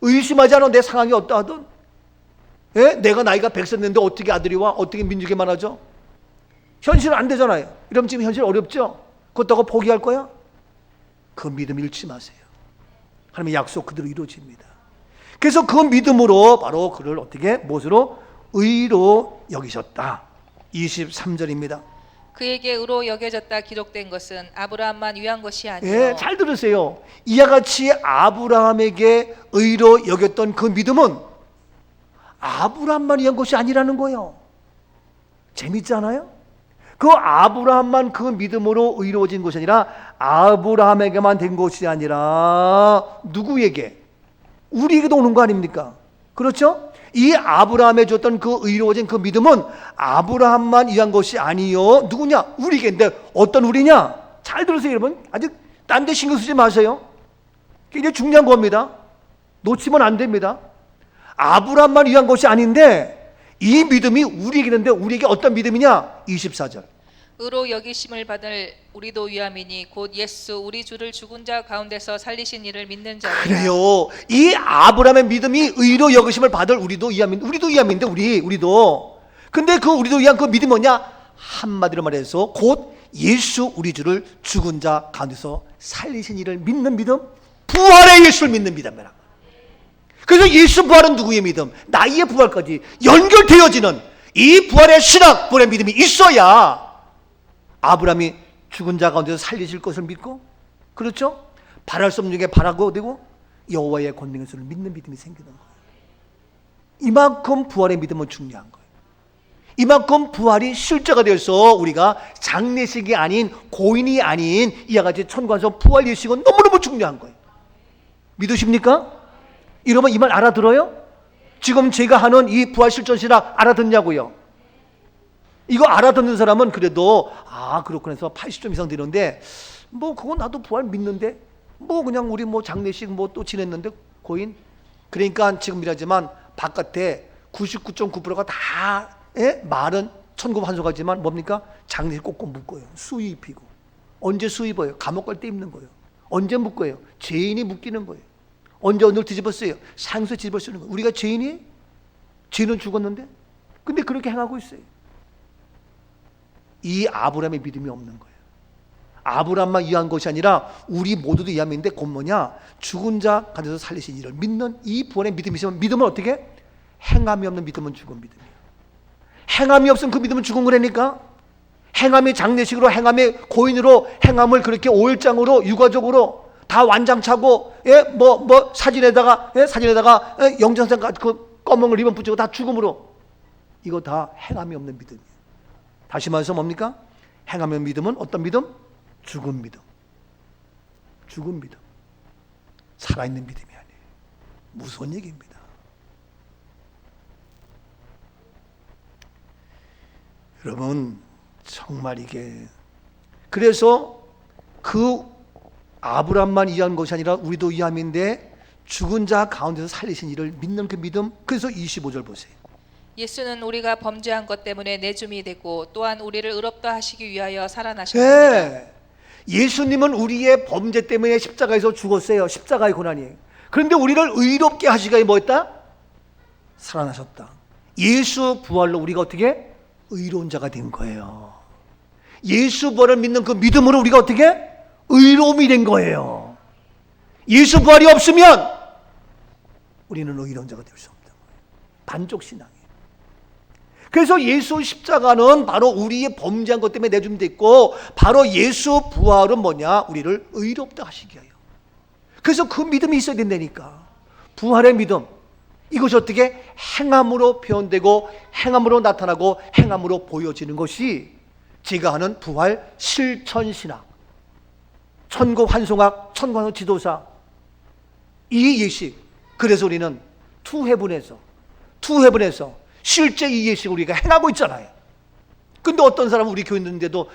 의심하지 않아. 내 상황이 어떠하든. 예? 내가 나이가 100세 됐는데 어떻게 아들이 와? 어떻게 민족이 많아져? 현실은 안 되잖아요. 이러면 지금 현실 어렵죠? 그렇다고 포기할 거야? 그 믿음 잃지 마세요. 하나님의 약속 그대로 이루어집니다. 그래서 그 믿음으로 바로 그를 어떻게? 무엇으로? 의로 여기셨다. 23절입니다. 그에게 의로 여겨졌다 기록된 것은 아브라함만 위한 것이 아니요 예, 잘 들으세요. 이와 같이 아브라함에게 의로 여겼던 그 믿음은 아브라함만 위한 것이 아니라는 거예요. 재밌지 않아요? 그 아브라함만 그 믿음으로 의로워진 것이 아니라 아브라함에게만 된 것이 아니라 누구에게? 우리에게도 오는 거 아닙니까? 그렇죠? 이 아브라함에 줬던 그 의로워진 그 믿음은 아브라함만 위한 것이 아니요 누구냐? 우리에게인데 어떤 우리냐? 잘 들으세요 여러분. 아직 딴 데 신경 쓰지 마세요. 굉장히 중요한 겁니다. 놓치면 안 됩니다. 아브라함만 위한 것이 아닌데 이 믿음이 우리에게 있는데 우리에게 어떤 믿음이냐? 24절. 의로 여기심을 받을 우리도 위함이니 곧 예수 우리 주를 죽은 자 가운데서 살리신 이를 믿는 자니라. 그래요. 이 아브라함의 믿음이 의로 여기심을 받을 우리도 위함인데 우리도. 근데 그 우리도 위한 그 믿음이 뭐냐? 한마디로 말해서 곧 예수 우리 주를 죽은 자 가운데서 살리신 이를 믿는 믿음, 부활의 예수를 믿는 믿음이라. 그래서 예수 부활은 누구의 믿음? 나의 부활까지 연결되어지는 이 부활의 신앙, 부활의 믿음이 있어야 아브라함이 죽은 자 가운데서 살리실 것을 믿고, 그렇죠? 바랄 수 없는 중에 바라고 되고 여호와의 권능의 손을 믿는 믿음이 생기는 거예요. 이만큼 부활의 믿음은 중요한 거예요. 이만큼 부활이 실제가 되어서 우리가 장례식이 아닌 고인이 아닌 이와 같이 천국에서 부활 예식은 너무너무 중요한 거예요. 믿으십니까? 여러분 이 말 알아들어요? 지금 제가 하는 이 부활 실전 신학 알아듣냐고요? 이거 알아듣는 사람은 그래도 그렇구나 해서 80점 이상 되는데 뭐 그건 나도 부활 믿는데 뭐 그냥 우리 뭐 장례식 뭐 또 지냈는데 고인 그러니까 지금이라지만 바깥에 99.9%가 다 말은 천국 환송하지만 뭡니까? 장례식 꼭꼭 묶어요. 수의 입히고 언제 수의 입어요? 감옥 갈 때 입는 거예요. 언제 묶어요? 죄인이 묶이는 거예요. 언제 오늘 뒤집었어요? 상수에 뒤집어 쓰는 거예요. 우리가 죄인이? 죄는 죽었는데? 근데 그렇게 행하고 있어요. 이 아브라함의 믿음이 없는 거예요. 아브라함만 위한 것이 아니라 우리 모두도 위함인데 곧 뭐냐? 죽은 자 가운데서 살리신 이를 믿는 이 부활의 믿음이 있으면 믿음은 어떻게? 행함이 없는 믿음은 죽은 믿음이에요. 행함이 없으면 그 믿음은 죽은 거라니까. 행함이 장례식으로 행함이 고인으로 행함을 그렇게 5일장으로 육아적으로 다 완장차고 사진에다가 영정상 그 검은 리본 붙이고 다 죽음으로 이거 다 행함이 없는 믿음이에요. 다시 말해서 뭡니까? 행함의 믿음은 어떤 믿음? 죽은 믿음. 죽은 믿음. 살아있는 믿음이 아니에요. 무서운 얘기입니다. 여러분 정말 이게 그래서 그 아브라함만 위한 것이 아니라 우리도 위함인데 죽은 자 가운데서 살리신 이를 믿는 그 믿음. 그래서 25절 보세요. 예수는 우리가 범죄한 것 때문에 내줌이 되고 또한 우리를 의롭다 하시기 위하여 살아나셨습니다. 예수님은 우리의 범죄 때문에 십자가에서 죽었어요. 십자가의 고난이에요. 그런데 우리를 의롭게 하시기 위해 뭐했다? 살아나셨다. 예수 부활로 우리가 어떻게? 의로운 자가 된 거예요. 예수 부활을 믿는 그 믿음으로 우리가 어떻게? 의로움이 된 거예요. 예수 부활이 없으면 우리는 의로운 자가 될 수 없는 거예요. 반쪽 신앙이에요. 그래서 예수 십자가는 바로 우리의 범죄한 것 때문에 내줌됐고 바로 예수 부활은 뭐냐? 우리를 의롭다 하시기 위하여. 그래서 그 믿음이 있어야 된다니까. 부활의 믿음. 이것이 어떻게 행함으로 표현되고 행함으로 나타나고 행함으로 보여지는 것이 제가 하는 부활 실천신학, 천국 환송학, 천국 환송 지도사 이 예식. 그래서 우리는 투해분에서 실제 이 예식을 우리가 행하고 있잖아요. 근데 어떤 사람은 우리 교인들인데도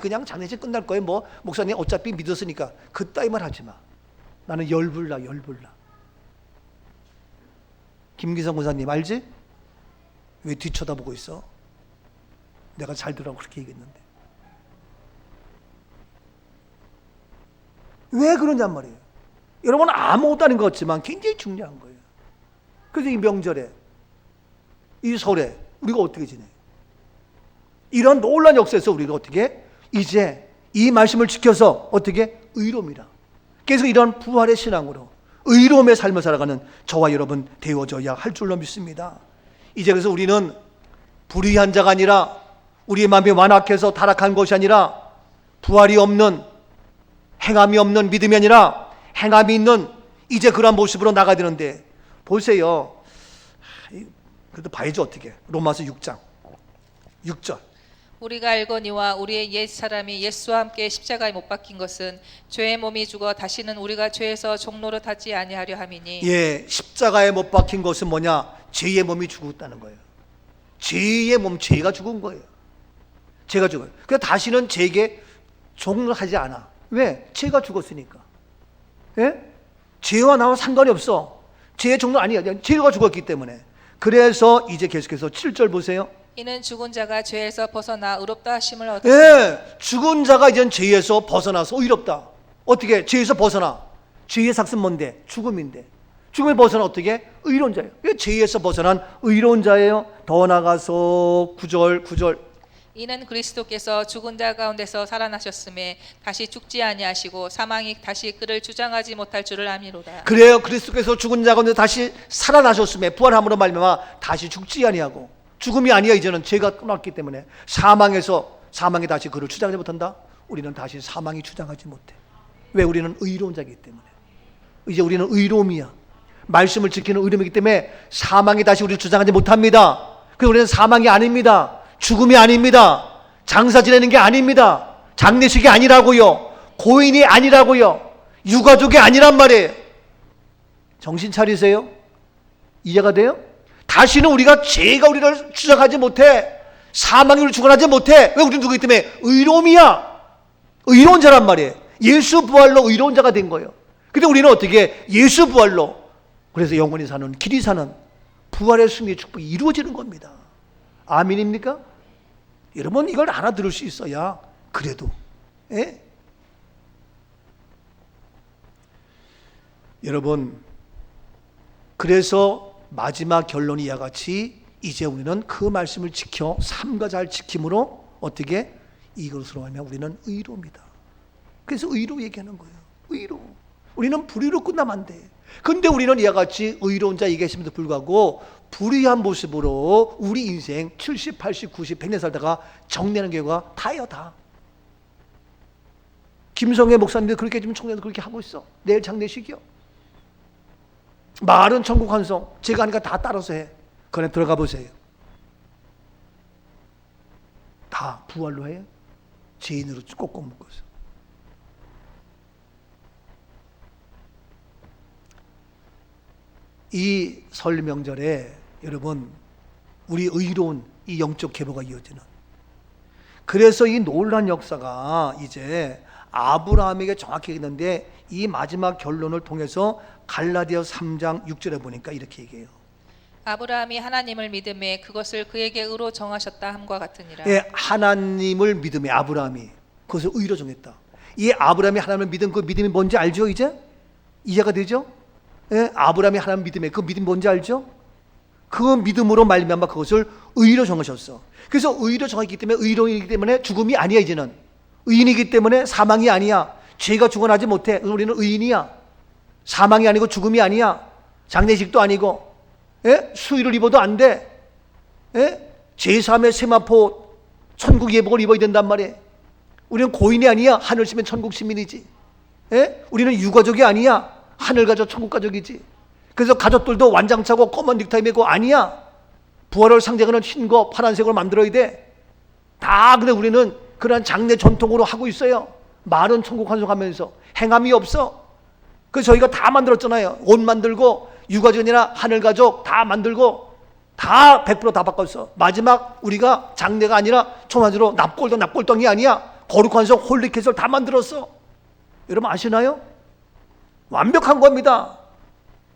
그냥 장례식 끝날 거예요. 목사님 어차피 믿었으니까 그따위 말 하지 마. 나는 열불나. 김기성 권사님 알지? 왜 뒤쳐다보고 있어? 내가 잘 들으라고 그렇게 얘기했는데 왜 그러냔 말이에요. 여러분 아무것도 아닌 것 같지만 굉장히 중요한 거예요. 그래서 이 명절에 이 설에 우리가 어떻게 지내요? 이런 놀라운 역사에서 우리가 어떻게 이제 이 말씀을 지켜서 어떻게 의로움이라. 그래서 이런 부활의 신앙으로 의로움의 삶을 살아가는 저와 여러분 되어져야 할 줄로 믿습니다. 이제 그래서 우리는 불의한 자가 아니라 우리의 마음이 완악해서 타락한 것이 아니라 부활이 없는, 행함이 없는 믿음이 아니라 행함이 있는 이제 그런 모습으로 나가야 되는데, 보세요. 그래도 봐야죠. 어떻게. 로마서 6장 6절. 우리가 알거니와 우리의 옛 사람이 예수와 함께 십자가에 못 박힌 것은 죄의 몸이 죽어 다시는 우리가 죄에서 종노릇하지 아니하려 함이니. 예, 십자가에 못 박힌 것은 뭐냐? 죄의 몸이 죽었다는 거예요. 죄의 몸, 죄가 죽은 거예요. 죄가 죽어요. 그래서 다시는 죄에게 종노릇하지 않아. 왜? 죄가 죽었으니까. 예? 죄와 나와 상관이 없어. 죄의 종노릇 아니야. 죄가 죽었기 때문에. 그래서 이제 계속해서 7절 보세요. 이는 죽은 자가 죄에서 벗어나 의롭다 하심을 얻었으니. 예, 죽은 자가 이젠 죄에서 벗어나서 의롭다. 어떻게? 죄에서 벗어나. 죄의 삭은 뭔데? 죽음인데. 죽음에 벗어나 어떻게? 의로운 자예요. 죄에서 벗어난 의로운 자예요. 더 나가서 9절. 이는 그리스도께서 죽은 자 가운데서 살아나셨음에 다시 죽지 아니하시고 사망이 다시 그를 주장하지 못할 줄을 아미로다. 그래요. 그리스도께서 죽은 자 가운데 다시 살아나셨음에, 부활함으로 말미암아 다시 죽지 아니하고, 죽음이 아니야. 이제는 죄가 끝났기 때문에 사망이 다시 그를 주장하지 못한다. 우리는 다시 사망이 주장하지 못해. 왜? 우리는 의로운 자이기 때문에. 이제 우리는 의로움이야. 말씀을 지키는 의로움이기 때문에 사망이 다시 우리를 주장하지 못합니다. 그래서 우리는 사망이 아닙니다. 죽음이 아닙니다. 장사 지내는 게 아닙니다. 장례식이 아니라고요. 고인이 아니라고요. 유가족이 아니란 말이에요. 정신 차리세요. 이해가 돼요? 다시는 우리가 죄가 우리를 주장하지 못해. 사망이 우리를 주관하지 못해. 왜? 우리는 누구이기 때문에 의로움이야. 의로운 자란 말이에요. 예수 부활로 의로운 자가 된 거예요. 근데 우리는 어떻게? 예수 부활로. 그래서 영원히 사는, 길이 사는 부활의 승리의 축복이 이루어지는 겁니다. 아멘입니까? 여러분, 이걸 알아들을 수 있어야 그래도. 예? 여러분, 그래서 마지막 결론이 이와 같이, 이제 우리는 그 말씀을 지켜 삶과 잘 지킴으로 어떻게? 이것으로 하면 우리는 의로입니다. 그래서 의로 얘기하는 거예요. 의로. 우리는 불의로 끝나면 안 돼. 근데 우리는 이와 같이 의로운 자 얘기했음에도 불구하고 불의한 모습으로 우리 인생 70, 80, 90, 100년 살다가 정리하는 경우가 다예요. 다. 김성애 목사님도 그렇게 지금 청년도 그렇게 하고 있어. 내일 장례식이요. 말은 천국 환송, 제가 하니까 다 따라서 해. 그래, 들어가 보세요. 다 부활로 해요. 죄인으로 꼭꼭 묶어서. 이 설 명절에 여러분, 우리 의로운 이 영적 계보가 이어지는, 그래서 이 놀라운 역사가 이제 아브라함에게 정확히 있는데, 이 마지막 결론을 통해서 갈라디아 3장 6절에 보니까 이렇게 얘기해요. 아브라함이 하나님을 믿음에 그것을 그에게 의로 정하셨다 함과 같으니라. 예, 하나님을 믿음에 아브라함이 그것을 의로 정했다. 이 아브라함이 하나님을 믿은 그 믿음이 뭔지 알죠? 이제 이해가 되죠? 예, 아브라함이 하나님 믿음에 그 믿음이 뭔지 알죠? 그 믿음으로 말미암아 그것을 의로 정하셨어. 그래서 의로 정했기 때문에, 의로이기 때문에 죽음이 아니야. 이제는 의인이기 때문에 사망이 아니야. 죄가 죽어나지 못해. 우리는 의인이야. 사망이 아니고 죽음이 아니야. 장례식도 아니고, 예? 수의를 입어도 안 돼. 예? 제3의 세마포 천국 예복을 입어야 된단 말이에요. 우리는 고인이 아니야. 하늘 시민 천국 시민이지. 예? 우리는 유가족이 아니야. 하늘 가족 천국 가족이지. 그래서 가족들도 완장차고 검은 넥타이 메고 아니야. 부활을 상징하는 흰거 파란색으로 만들어야 돼. 다. 근데 우리는 그러한 장례 전통으로 하고 있어요. 말은 천국 환송하면서 행함이 없어. 그래서 저희가 다 만들었잖아요. 옷 만들고 유가족이나 하늘가족 다 만들고 다 100% 바꿨어. 마지막 우리가 장례가 아니라 초마주로 납골동이 아니야. 거룩환송 홀리켓을 다 만들었어. 여러분 아시나요? 완벽한 겁니다.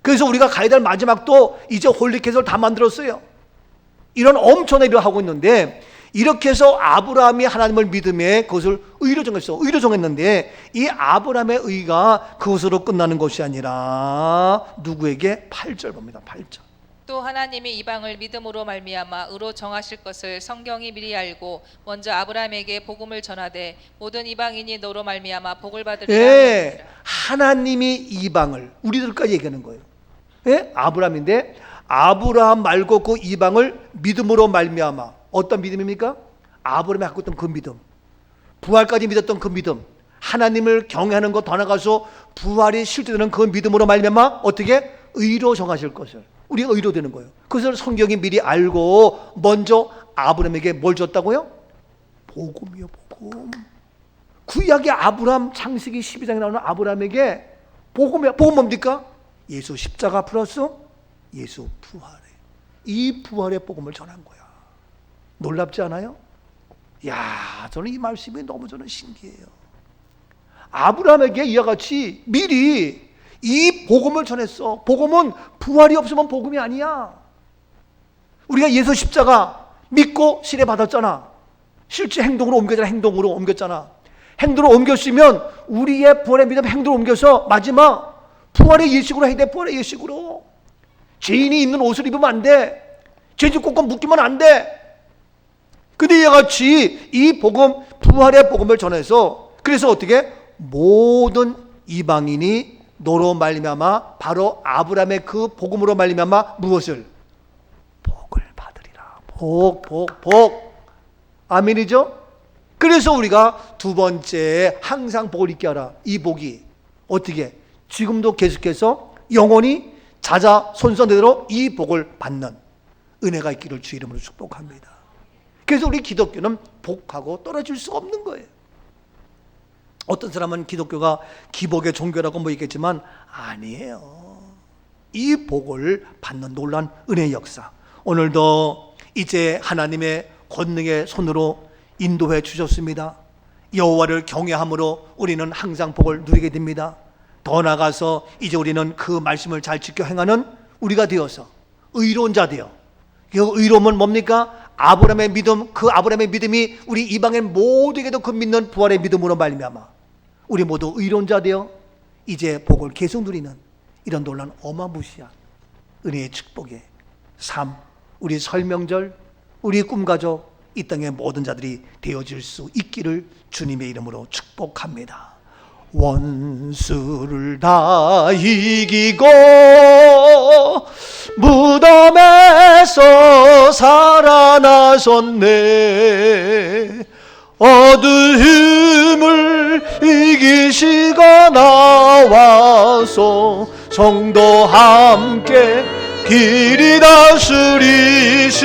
그래서 우리가 가야 될 마지막도 이제 홀리켓을 다 만들었어요. 이런 엄청난 일을 하고 있는데, 이렇게 해서 아브라함이 하나님을 믿음에 그것을 의로 정했어. 의로 정했는데, 이 아브라함의 의가 그것으로 끝나는 것이 아니라 누구에게? 8절 봅니다. 8절. 또 하나님이 이방을 믿음으로 말미암아 의로 정하실 것을 성경이 미리 알고 먼저 아브라함에게 복음을 전하되 모든 이방인이 너로 말미암아 복을 받으리라. 예, 하나님이 이방을, 우리들까지 얘기하는 거예요. 예? 아브라함인데 아브라함 말고 그 이방을 믿음으로 말미암아. 어떤 믿음입니까? 아브라함이 갖고 있던 그 믿음, 부활까지 믿었던 그 믿음, 하나님을 경외하는 것 더 나가서 부활이 실제되는 그 믿음으로 말미암아 어떻게 의로 정하실 것을, 우리가 의로 되는 거예요. 그것을 성경이 미리 알고 먼저 아브라함에게 뭘 줬다고요? 복음이요, 복음. 구약의 아브라함, 창세기 12장에 나오는 아브라함에게 복음이야. 복음 뭡니까? 예수 십자가 플러스 예수 부활에, 이 부활의 복음을 전한 거야. 놀랍지 않아요? 야, 저는 이 말씀이 너무 저는 신기해요. 아브라함에게 이와 같이 미리 이 복음을 전했어. 복음은 부활이 없으면 복음이 아니야. 우리가 예수 십자가 믿고 시대 받았잖아. 실제 행동으로 옮겼잖아. 행동으로 옮겼잖아. 행동으로 옮겼으면 우리의 부활의 믿음 행동으로 옮겨서 마지막 부활의 예식으로 해야 돼. 부활의 예식으로. 죄인이 입는 옷을 입으면 안 돼. 죄짓 꽂고 묶이면 안 돼. 근데 이와 같이 이 복음, 부활의 복음을 전해서, 그래서 어떻게 모든 이방인이 너로 말미암아 바로 아브라함의 그 복음으로 말미암아 무엇을? 복을 받으리라. 복. 아멘이죠? 그래서 우리가 두 번째 항상 복을 잊게 하라. 이 복이 어떻게? 지금도 계속해서 영원히 자자손손대로 이 복을 받는 은혜가 있기를 주 이름으로 축복합니다. 그래서 우리 기독교는 복하고 떨어질 수 없는 거예요. 어떤 사람은 기독교가 기복의 종교라고 뭐 있겠지만 아니에요. 이 복을 받는 놀라운 은혜의 역사, 오늘도 이제 하나님의 권능의 손으로 인도해 주셨습니다. 여호와를 경외함으로 우리는 항상 복을 누리게 됩니다. 더 나아가서 이제 우리는 그 말씀을 잘 지켜 행하는 우리가 되어서 의로운 자 되어, 그 의로움은 뭡니까? 아브라함의 믿음, 그 아브라함의 믿음이 우리 이방인 모두에게도 그 믿는 부활의 믿음으로 말미암아 우리 모두 의로운 자 되어 이제 복을 계속 누리는 이런 놀라운 어마무시한 은혜의 축복의 삶, 우리 설명절, 우리 꿈가족, 이 땅의 모든 자들이 되어질 수 있기를 주님의 이름으로 축복합니다. 원수를 다 이기고 무덤에서 살아나셨네. 어두움을 이기시고 나와서 성도 함께 길이 다스리시네.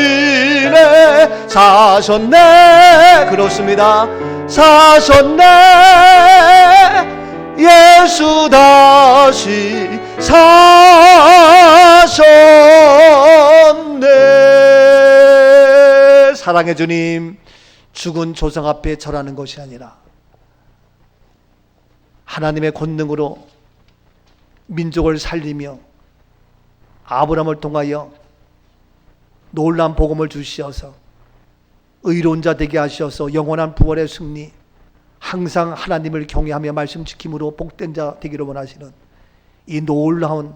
사셨네. 그렇습니다. 사셨네. 예수 다시 사셨네. 사랑의 주님, 죽은 조상 앞에 절하는 것이 아니라 하나님의 권능으로 민족을 살리며 아브라함을 통하여 놀라운 복음을 주시어서 의로운 자 되게 하셔서 영원한 부활의 승리, 항상 하나님을 경외하며 말씀 지킴으로 복된 자 되기를 원하시는 이 놀라운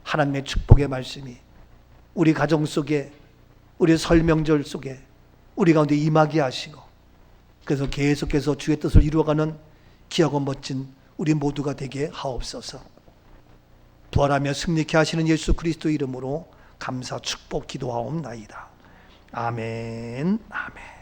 하나님의 축복의 말씀이 우리 가정 속에, 우리 설명절 속에 우리 가운데 임하게 하시고, 그래서 계속해서 주의 뜻을 이루어가는 귀하고 멋진 우리 모두가 되게 하옵소서. 부활하며 승리케 하시는 예수 그리스도 이름으로 감사 축복 기도하옵나이다. 아멘. 아멘.